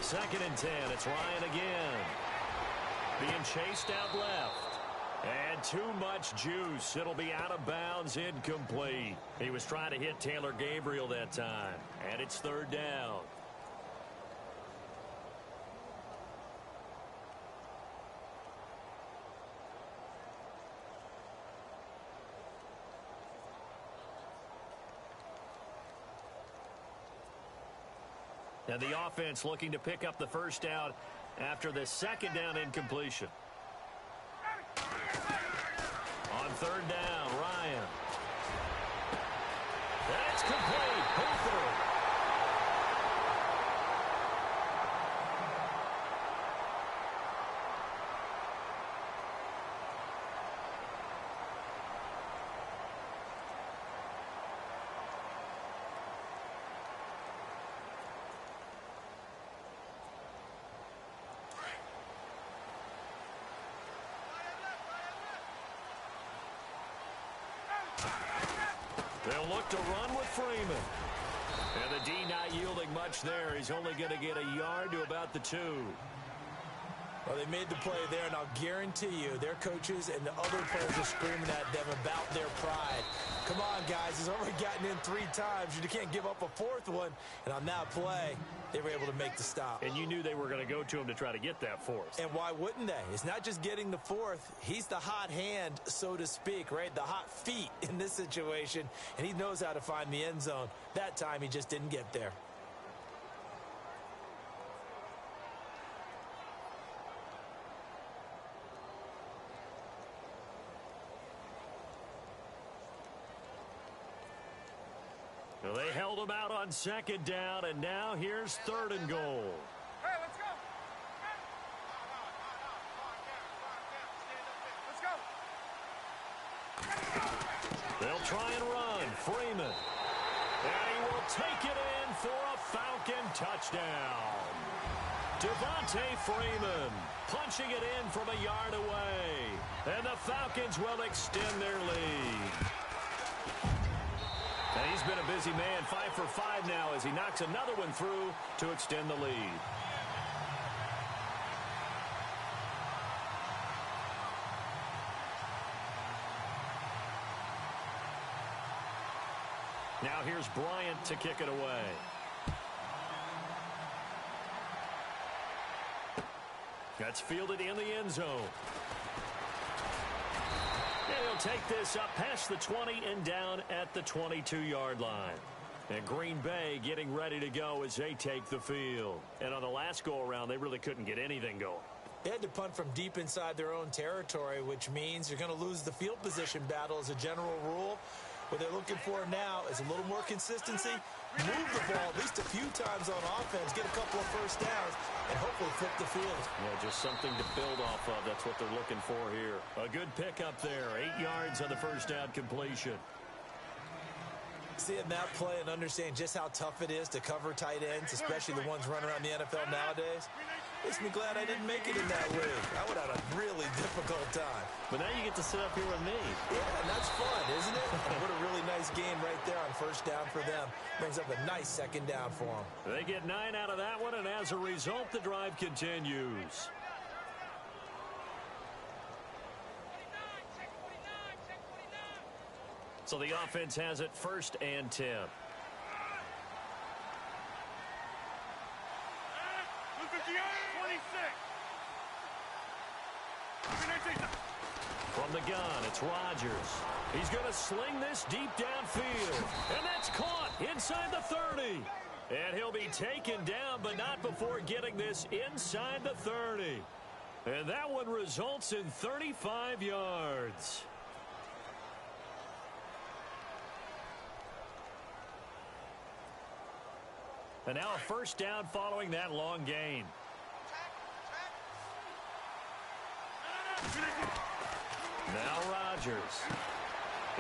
Speaker 2: Second and 10. It's Ryan again. Being chased out left. And too much juice. It'll be out of bounds, incomplete. He was trying to hit Taylor Gabriel that time. And it's third down. And the offense looking to pick up the first down after the second down incompletion. On third down, Ryan. That's complete. Hooper. They'll look to run with Freeman. And the D not yielding much there. He's only going to get a yard to about the 2.
Speaker 3: Well, they made the play there, and I'll guarantee you their coaches and the other players are screaming at them about their pride. Come on, guys. He's already gotten in 3 times. You can't give up a 4th one. And on that play, they were able to make the stop.
Speaker 2: And you knew they were going to go to him to try to get that 4th.
Speaker 3: And why wouldn't they? It's not just getting the 4th. He's the hot hand, so to speak, right? The hot feet in this situation. And he knows how to find the end zone. That time, he just didn't get there.
Speaker 2: Well, they held him out on second down, and now here's third and goal.
Speaker 4: Hey, let's go. Let's go.
Speaker 2: They'll try and run. Freeman. And he will take it in for a Falcon touchdown. Devontae Freeman punching it in from a yard away. And the Falcons will extend their lead. And he's been a busy man, 5 for 5 now as he knocks another one through to extend the lead. Now here's Bryant to kick it away. That's fielded in the end zone. And he'll take this up past the 20 and down at the 22-yard line. And Green Bay getting ready to go as they take the field. And on the last go-around, they really couldn't get anything going.
Speaker 3: They had to punt from deep inside their own territory, which means you're going to lose the field position battle as a general rule. What they're looking for now is a little more consistency, move the ball at least a few times on offense, get a couple of first downs, and hopefully flip the field.
Speaker 2: Yeah, just something to build off of. That's what they're looking for here. A good pickup there. 8 yards on the first down completion.
Speaker 3: Seeing that play and understand just how tough it is to cover tight ends, especially the ones running around the NFL nowadays, makes me glad I didn't make it in that league. I would have had a really difficult time.
Speaker 2: But now you get to sit up here with me.
Speaker 3: Yeah, and that's fun, isn't it? And what a really nice game right there on first down for them. Brings up a nice second down for them.
Speaker 2: They get 9 out of that one, and as a result, the drive continues. So the offense has it 1st and 10. From the gun, it's Rodgers. He's going to sling this deep downfield. And that's caught inside the 30. And he'll be taken down, but not before getting this inside the 30. And that one results in 35 yards. And now a first down following that long gain. Now Rodgers.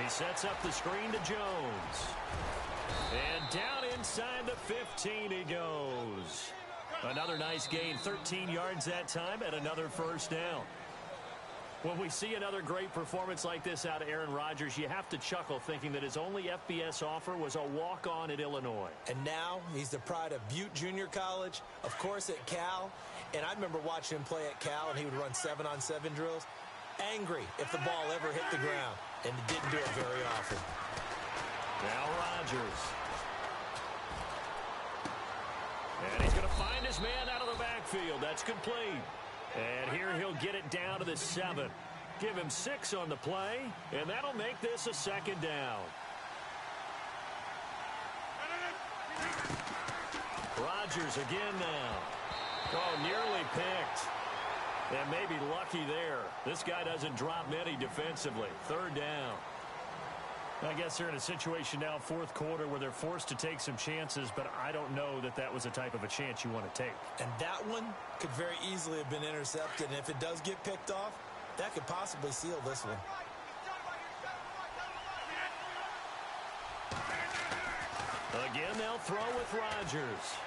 Speaker 2: He sets up the screen to Jones. And down inside the 15 he goes. Another nice gain, 13 yards that time, and another first down. When we see another great performance like this out of Aaron Rodgers, you have to chuckle thinking that his only FBS offer was a walk-on at Illinois.
Speaker 3: And now he's the pride of Butte Junior College, of course at Cal. And I remember watching him play at Cal, and he would run 7-on-7 drills. Angry if the ball ever hit the ground, and he didn't do it very often.
Speaker 2: Now Rodgers. And he's going to find his man out of the backfield. That's complete. And here he'll get it down to the 7. Give him 6 on the play, and that'll make this a second down. Rodgers again now. Oh, nearly picked. And maybe lucky there. This guy doesn't drop many defensively. 3rd down. I guess they're in a situation now, 4th quarter, where they're forced to take some chances, but I don't know that that was the type of a chance you want to take.
Speaker 3: And that one could very easily have been intercepted, and if it does get picked off, that could possibly seal this one.
Speaker 2: Again, they'll throw with Rodgers.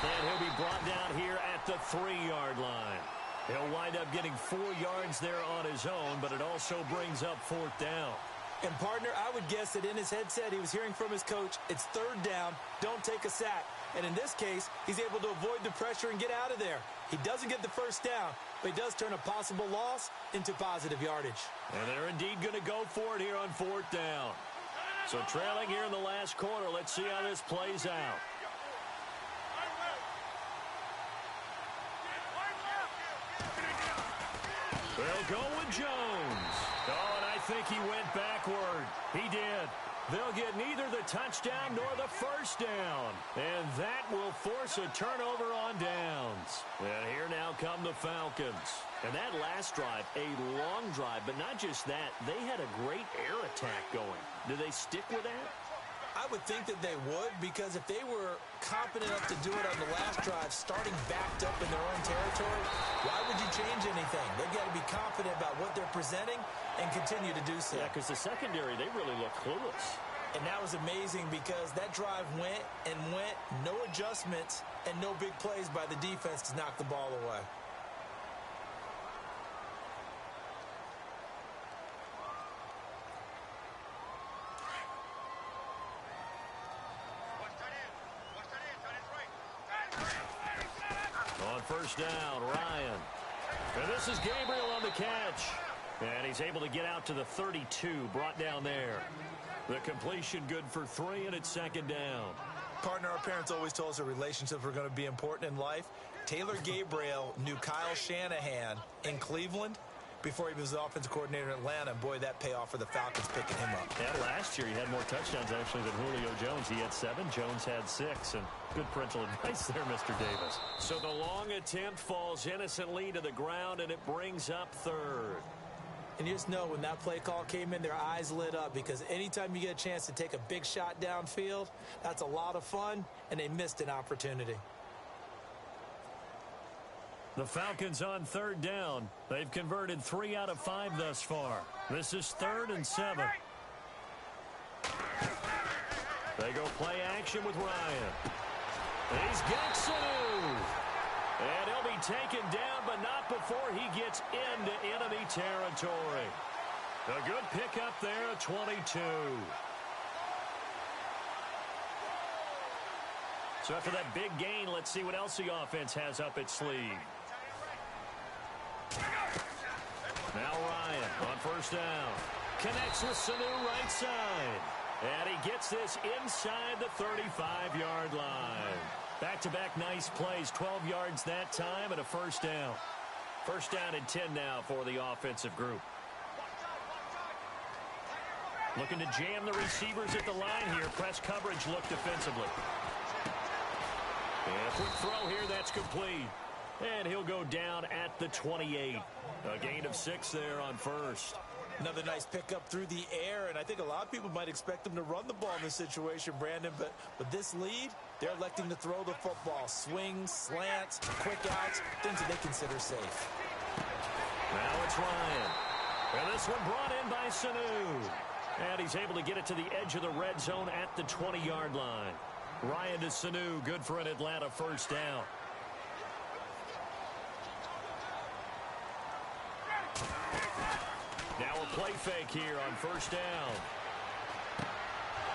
Speaker 2: And he'll be brought down here at the 3-yard line. He'll wind up getting 4 yards there on his own, but it also brings up 4th down.
Speaker 3: And, partner, I would guess that in his headset he was hearing from his coach, it's 3rd down, don't take a sack. And in this case, he's able to avoid the pressure and get out of there. He doesn't get the first down, but he does turn a possible loss into positive yardage.
Speaker 2: And they're indeed going to go for it here on 4th down. So trailing here in the last quarter, let's see how this plays out. They'll go with Jones. Oh, and I think he went backward. He did. They'll get neither the touchdown nor the first down. And that will force a turnover on downs. And here now come the Falcons. And that last drive, a long drive, but not just that. They had a great air attack going. Do they stick with that?
Speaker 3: I would think that they would, because if they were competent enough to do it on the last drive, starting backed up in their own territory, why would you change anything? They've got to be confident about what they're presenting and continue to do so.
Speaker 2: Yeah, because the secondary, they really look clueless.
Speaker 3: And that was amazing because that drive went and went, no adjustments and no big plays by the defense to knock the ball away.
Speaker 2: On first down, Ryan. And this is Gabriel on the catch. And he's able to get out to the 32, brought down there. The completion good for 3, and it's 2nd down.
Speaker 3: Partner, our parents always told us that relationships were going to be important in life. Taylor Gabriel knew Kyle Shanahan in Cleveland before he was the offensive coordinator in Atlanta. And boy, that payoff for the Falcons picking him up.
Speaker 2: Yeah, last year he had more touchdowns actually than Julio Jones. He had 7, Jones had 6, and good parental advice there, Mr. Davis. So the long attempt falls innocently to the ground, and it brings up third.
Speaker 3: And you just know when that play call came in, their eyes lit up, because anytime you get a chance to take a big shot downfield, that's a lot of fun, and they missed an opportunity.
Speaker 2: The Falcons on third down. They've converted 3 out of 5 thus far. This is 3rd and 7. They go play action with Ryan. He's got Sanu. And he'll be taken down, but not before he gets into enemy territory. A good pickup there at 22. So after that big gain, let's see what else the offense has up its sleeve. Now Ryan on first down. Connects with Sanu right side. And he gets this inside the 35-yard line. Back-to-back nice plays, 12 yards that time and a first down. First down and 10 now for the offensive group. Looking to jam the receivers at the line here. Press coverage look defensively. And a quick throw here, that's complete. And he'll go down at the 28. A gain of 6 there on first.
Speaker 3: Another nice pickup through the air, and I think a lot of people might expect them to run the ball in this situation, Brandon, but with this lead, they're electing to throw the football. Swings, slants, quick outs, things that they consider safe.
Speaker 2: Now it's Ryan. And this one brought in by Sanu. And he's able to get it to the edge of the red zone at the 20-yard line. Ryan to Sanu, good for an Atlanta first down. Now a play fake here on first down.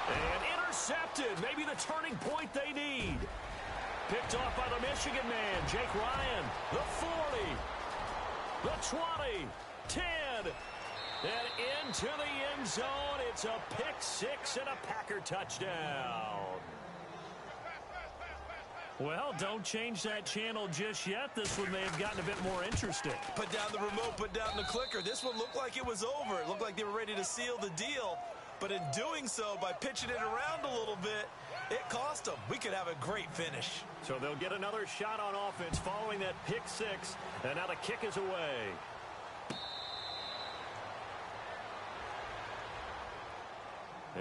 Speaker 2: And intercepted. Maybe the turning point they need. Picked off by the Michigan man, Jake Ryan. The 40. The 20. 10. And into the end zone. It's a pick 6 and a Packer touchdown. Well, don't change that channel just yet. This one may have gotten a bit more interesting.
Speaker 3: Put down the remote, put down the clicker. This one looked like it was over. It looked like they were ready to seal the deal. But in doing so, by pitching it around a little bit, it cost them. We could have a great finish.
Speaker 2: So they'll get another shot on offense following that pick 6. And now the kick is away.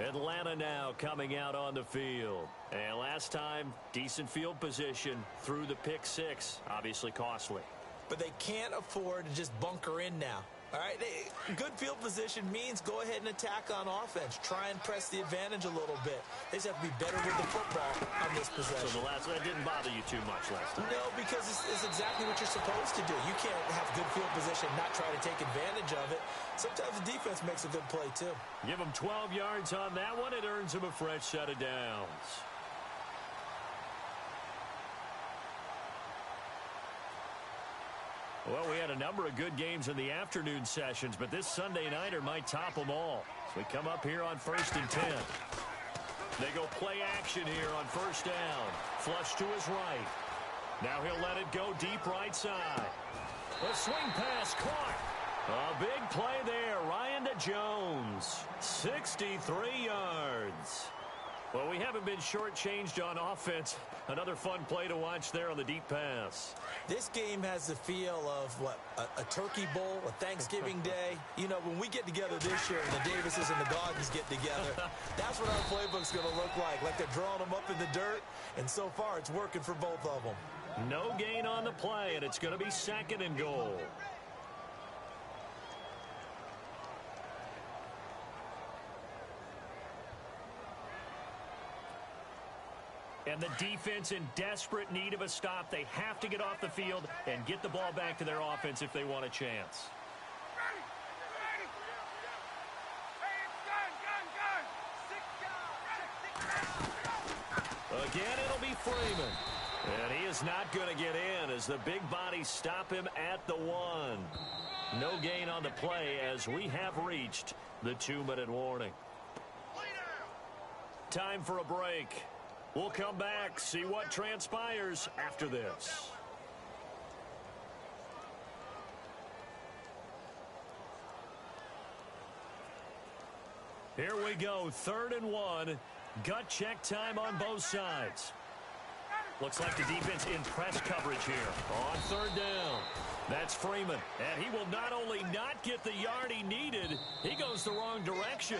Speaker 2: Atlanta now coming out on the field. And last time, decent field position through the pick 6. Obviously costly.
Speaker 3: But they can't afford to just bunker in now. All right, good field position means go ahead and attack on offense. Try and press the advantage a little bit. They just have to be better with the football on this possession.
Speaker 2: So that didn't bother you too much last time?
Speaker 3: No, because it's exactly what you're supposed to do. You can't have good field position, not try to take advantage of it. Sometimes the defense makes a good play, too.
Speaker 2: Give them 12 yards on that one. It earns them a fresh set of downs. Well, we had a number of good games in the afternoon sessions, but this Sunday nighter might top them all. So we come up here on 1st and 10. They go play action here on first down. Flush to his right. Now he'll let it go deep right side. A swing pass caught. A big play there. Ryan to Jones. 63 yards. Well, we haven't been shortchanged on offense. Another fun play to watch there on the deep pass.
Speaker 3: This game has the feel of, what, a turkey bowl, a Thanksgiving day. You know, when we get together this year and the Davises and the Goggins get together, that's what our playbook's going to look like they're drawing them up in the dirt, and so far it's working for both of them.
Speaker 2: No gain on the play, and it's going to be 2nd and goal. And the defense in desperate need of a stop. They have to get off the field and get the ball back to their offense if they want a chance. Again, it'll be Freeman. And he is not going to get in as the big bodies stop him at the 1. No gain on the play as we have reached the 2-minute warning. Time for a break. We'll come back, see what transpires after this. Here we go, 3rd and 1. Gut check time on both sides. Looks like the defense in press coverage here on 3rd down. That's Freeman, and he will not only not get the yard he needed, he goes the wrong direction.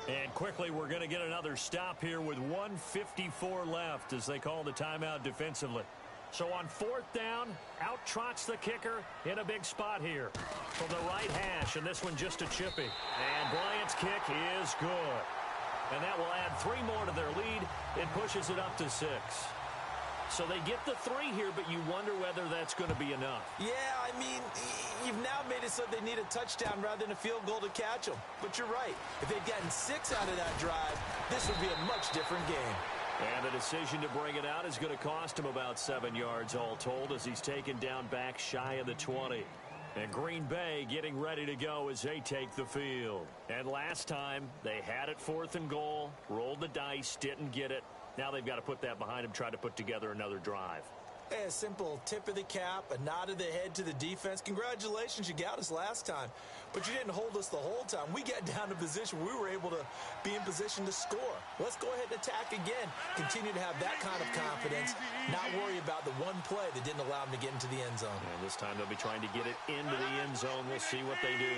Speaker 2: And quickly, we're going to get another stop here with 1:54 left as they call the timeout defensively. So on 4th down, out trots the kicker in a big spot here from the right hash, and this one just a chippy. And Bryant's kick is good. And that will add 3 more to their lead. It pushes it up to 6. So they get the 3 here, but you wonder whether that's going to be enough.
Speaker 3: Yeah, I mean, you've now made it so they need a touchdown rather than a field goal to catch them. But you're right. If they'd gotten 6 out of that drive, this would be a much different game.
Speaker 2: And the decision to bring it out is going to cost him about 7 yards all told as he's taken down back shy of the 20. And Green Bay getting ready to go as they take the field. And last time, they had it 4th and goal, rolled the dice, didn't get it. Now they've got to put that behind them, try to put together another drive.
Speaker 3: A simple tip of the cap, a nod of the head to the defense. Congratulations, you got us last time. But you didn't hold us the whole time. We got down to position. We were able to be in position to score. Let's go ahead and attack again. Continue to have that kind of confidence. Not worry about the one play that didn't allow them to get into the end zone.
Speaker 2: And this time they'll be trying to get it into the end zone. We'll see what they do.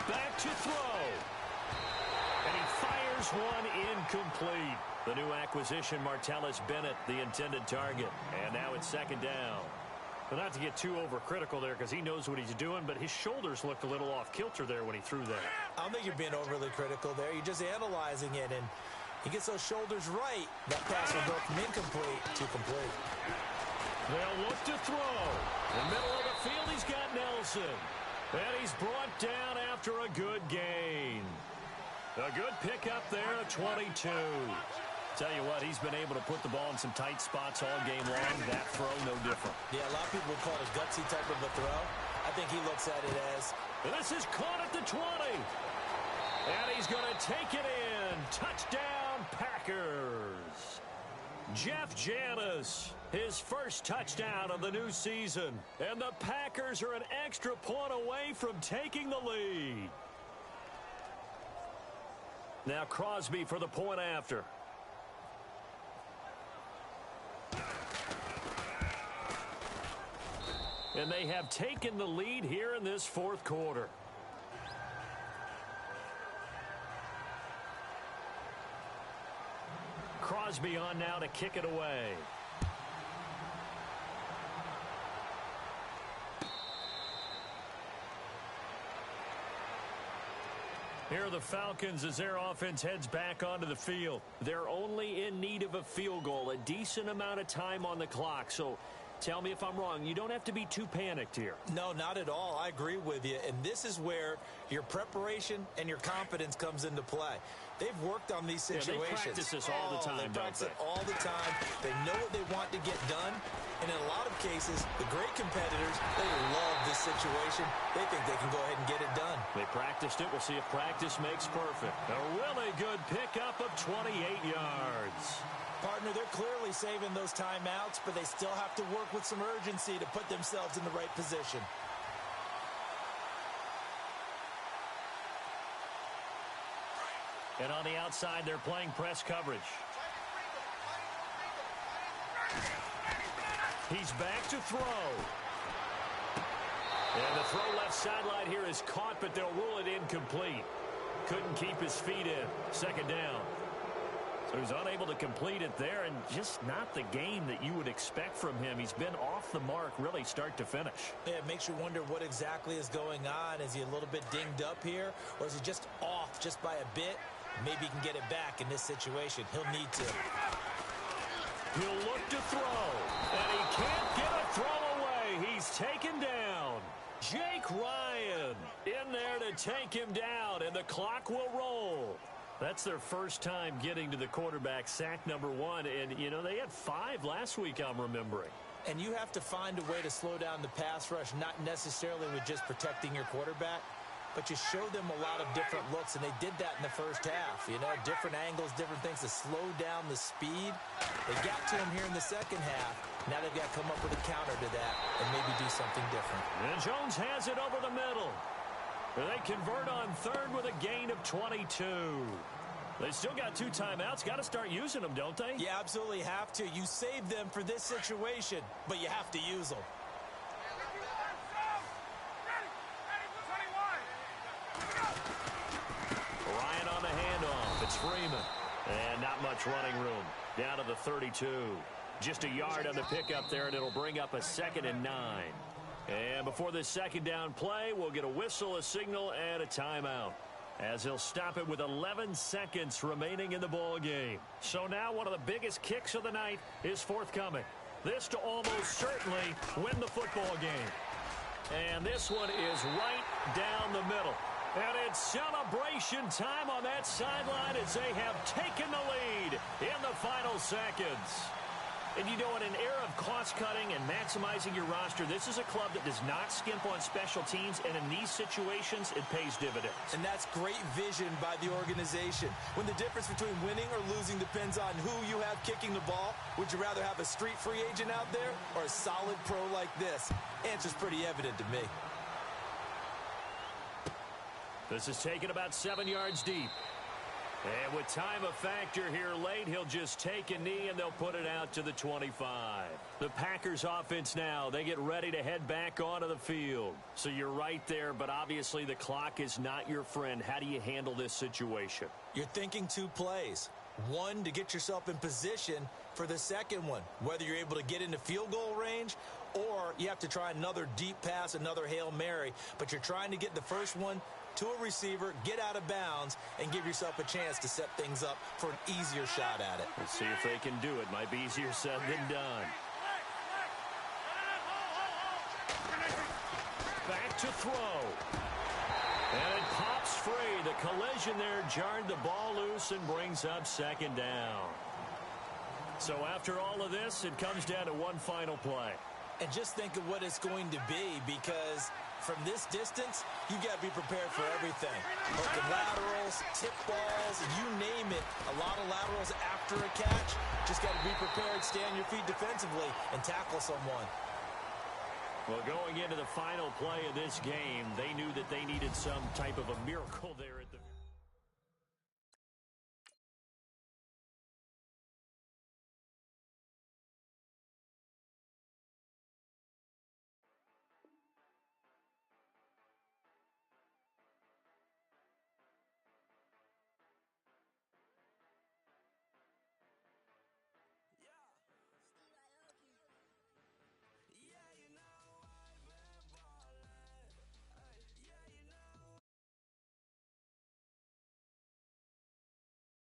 Speaker 2: Back to throw. And he fires one incomplete. The new acquisition, Martellus Bennett, the intended target. And now it's 2nd down. But not to get too overcritical there because he knows what he's doing, but his shoulders looked a little off kilter there when he threw that.
Speaker 3: I don't think you're being overly critical there. You're just analyzing it, and he gets those shoulders right. That pass will go from incomplete to complete.
Speaker 2: They'll look to throw. In the middle of the field, he's got Nelson. And he's brought down after a good gain. A good pickup there at 22. Tell you what, he's been able to put the ball in some tight spots all game long. That throw, no different.
Speaker 3: Yeah, a lot of people would call it a gutsy type of a throw. I think he looks at it as...
Speaker 2: This is caught at the 20. And he's going to take it in. Touchdown, Packers. Jeff Janis, his first touchdown of the new season. And the Packers are an extra point away from taking the lead. Now Crosby for the point after. And they have taken the lead here in this 4th quarter. Crosby on now to kick it away. Here are the Falcons as their offense heads back onto the field. They're only in need of a field goal, a decent amount of time on the clock. So tell me if I'm wrong. You don't have to be too panicked here.
Speaker 3: No, not at all. I agree with you. And this is where your preparation and your confidence comes into play. They've worked on these situations.
Speaker 2: Yeah, they practice this all the time,
Speaker 3: They practice it all the time. They know what they want to get done. And in a lot of cases, the great competitors, they love this situation. They think they can go ahead and get it done.
Speaker 2: They practiced it. We'll see if practice makes perfect. A really good pickup of 28 yards.
Speaker 3: Partner, they're clearly saving those timeouts, but they still have to work with some urgency to put themselves in the right position.
Speaker 2: And on the outside, they're playing press coverage. He's back to throw. And the throw left sideline here is caught, but they'll rule it incomplete. Couldn't keep his feet in. 2nd down. So he's unable to complete it there, and just not the game that you would expect from him. He's been off the mark really start to finish.
Speaker 3: Yeah, it makes you wonder what exactly is going on. Is he a little bit dinged up here, or is he just off just by a bit? Maybe he can get it back in this situation. He'll need to.
Speaker 2: He'll look to throw, and he can't get a throw away. He's taken down. Jake Ryan in there to take him down, and the clock will roll. That's their first time getting to the quarterback, sack number 1. And, you know, they had 5 last week, I'm remembering.
Speaker 3: And you have to find a way to slow down the pass rush, not necessarily with just protecting your quarterback, but you show them a lot of different looks, and they did that in the first half. You know, different angles, different things to slow down the speed. They got to him here in the second half. Now they've got to come up with a counter to that and maybe do something different.
Speaker 2: And Jones has it over the middle. They convert on third with a gain of 22. They still got 2 timeouts. Got to start using them, don't they?
Speaker 3: You absolutely have to. You save them for this situation, but you have to use them.
Speaker 2: Ryan on the handoff. It's Freeman. And not much running room. Down to the 32. Just a yard on the pickup there, and it'll bring up a 2nd and 9. And before this second down play, we'll get a whistle, a signal, and a timeout, as he'll stop it with 11 seconds remaining in the ball game. So now one of the biggest kicks of the night is forthcoming. This to almost certainly win the football game. And this one is right down the middle. And it's celebration time on that sideline as they have taken the lead in the final seconds. And you know, in an era of cost-cutting and maximizing your roster, this is a club that does not skimp on special teams, and in these situations, it pays dividends. And that's great vision by the organization. When the difference between winning or losing depends on who you have kicking the ball, would you rather have a street free agent out there or a solid pro like this? Answer's pretty evident to me. This is taken about 7 yards deep. And with time a factor here late, he'll just take a knee and they'll put it out to the 25. The Packers offense now, they get ready to head back onto the field. So you're right there, but obviously the clock is not your friend. How do you handle this situation? You're thinking 2 plays. One, to get yourself in position for the second one, whether you're able to get into field goal range or you have to try another deep pass, another Hail Mary. But you're trying to get the first one to a receiver, get out of bounds, and give yourself a chance to set things up for an easier shot at it. Let's see if they can do it. Might be easier said than done. Back to throw. And it pops free. The collision there jarred the ball loose and brings up 2nd down. So after all of this, it comes down to one final play. And just think of what it's going to be, because from this distance, you got to be prepared for everything. Open laterals, tip balls, you name it. A lot of laterals after a catch. Just got to be prepared, stay on your feet defensively, and tackle someone. Well, going into the final play of this game, they knew that they needed some type of a miracle there at the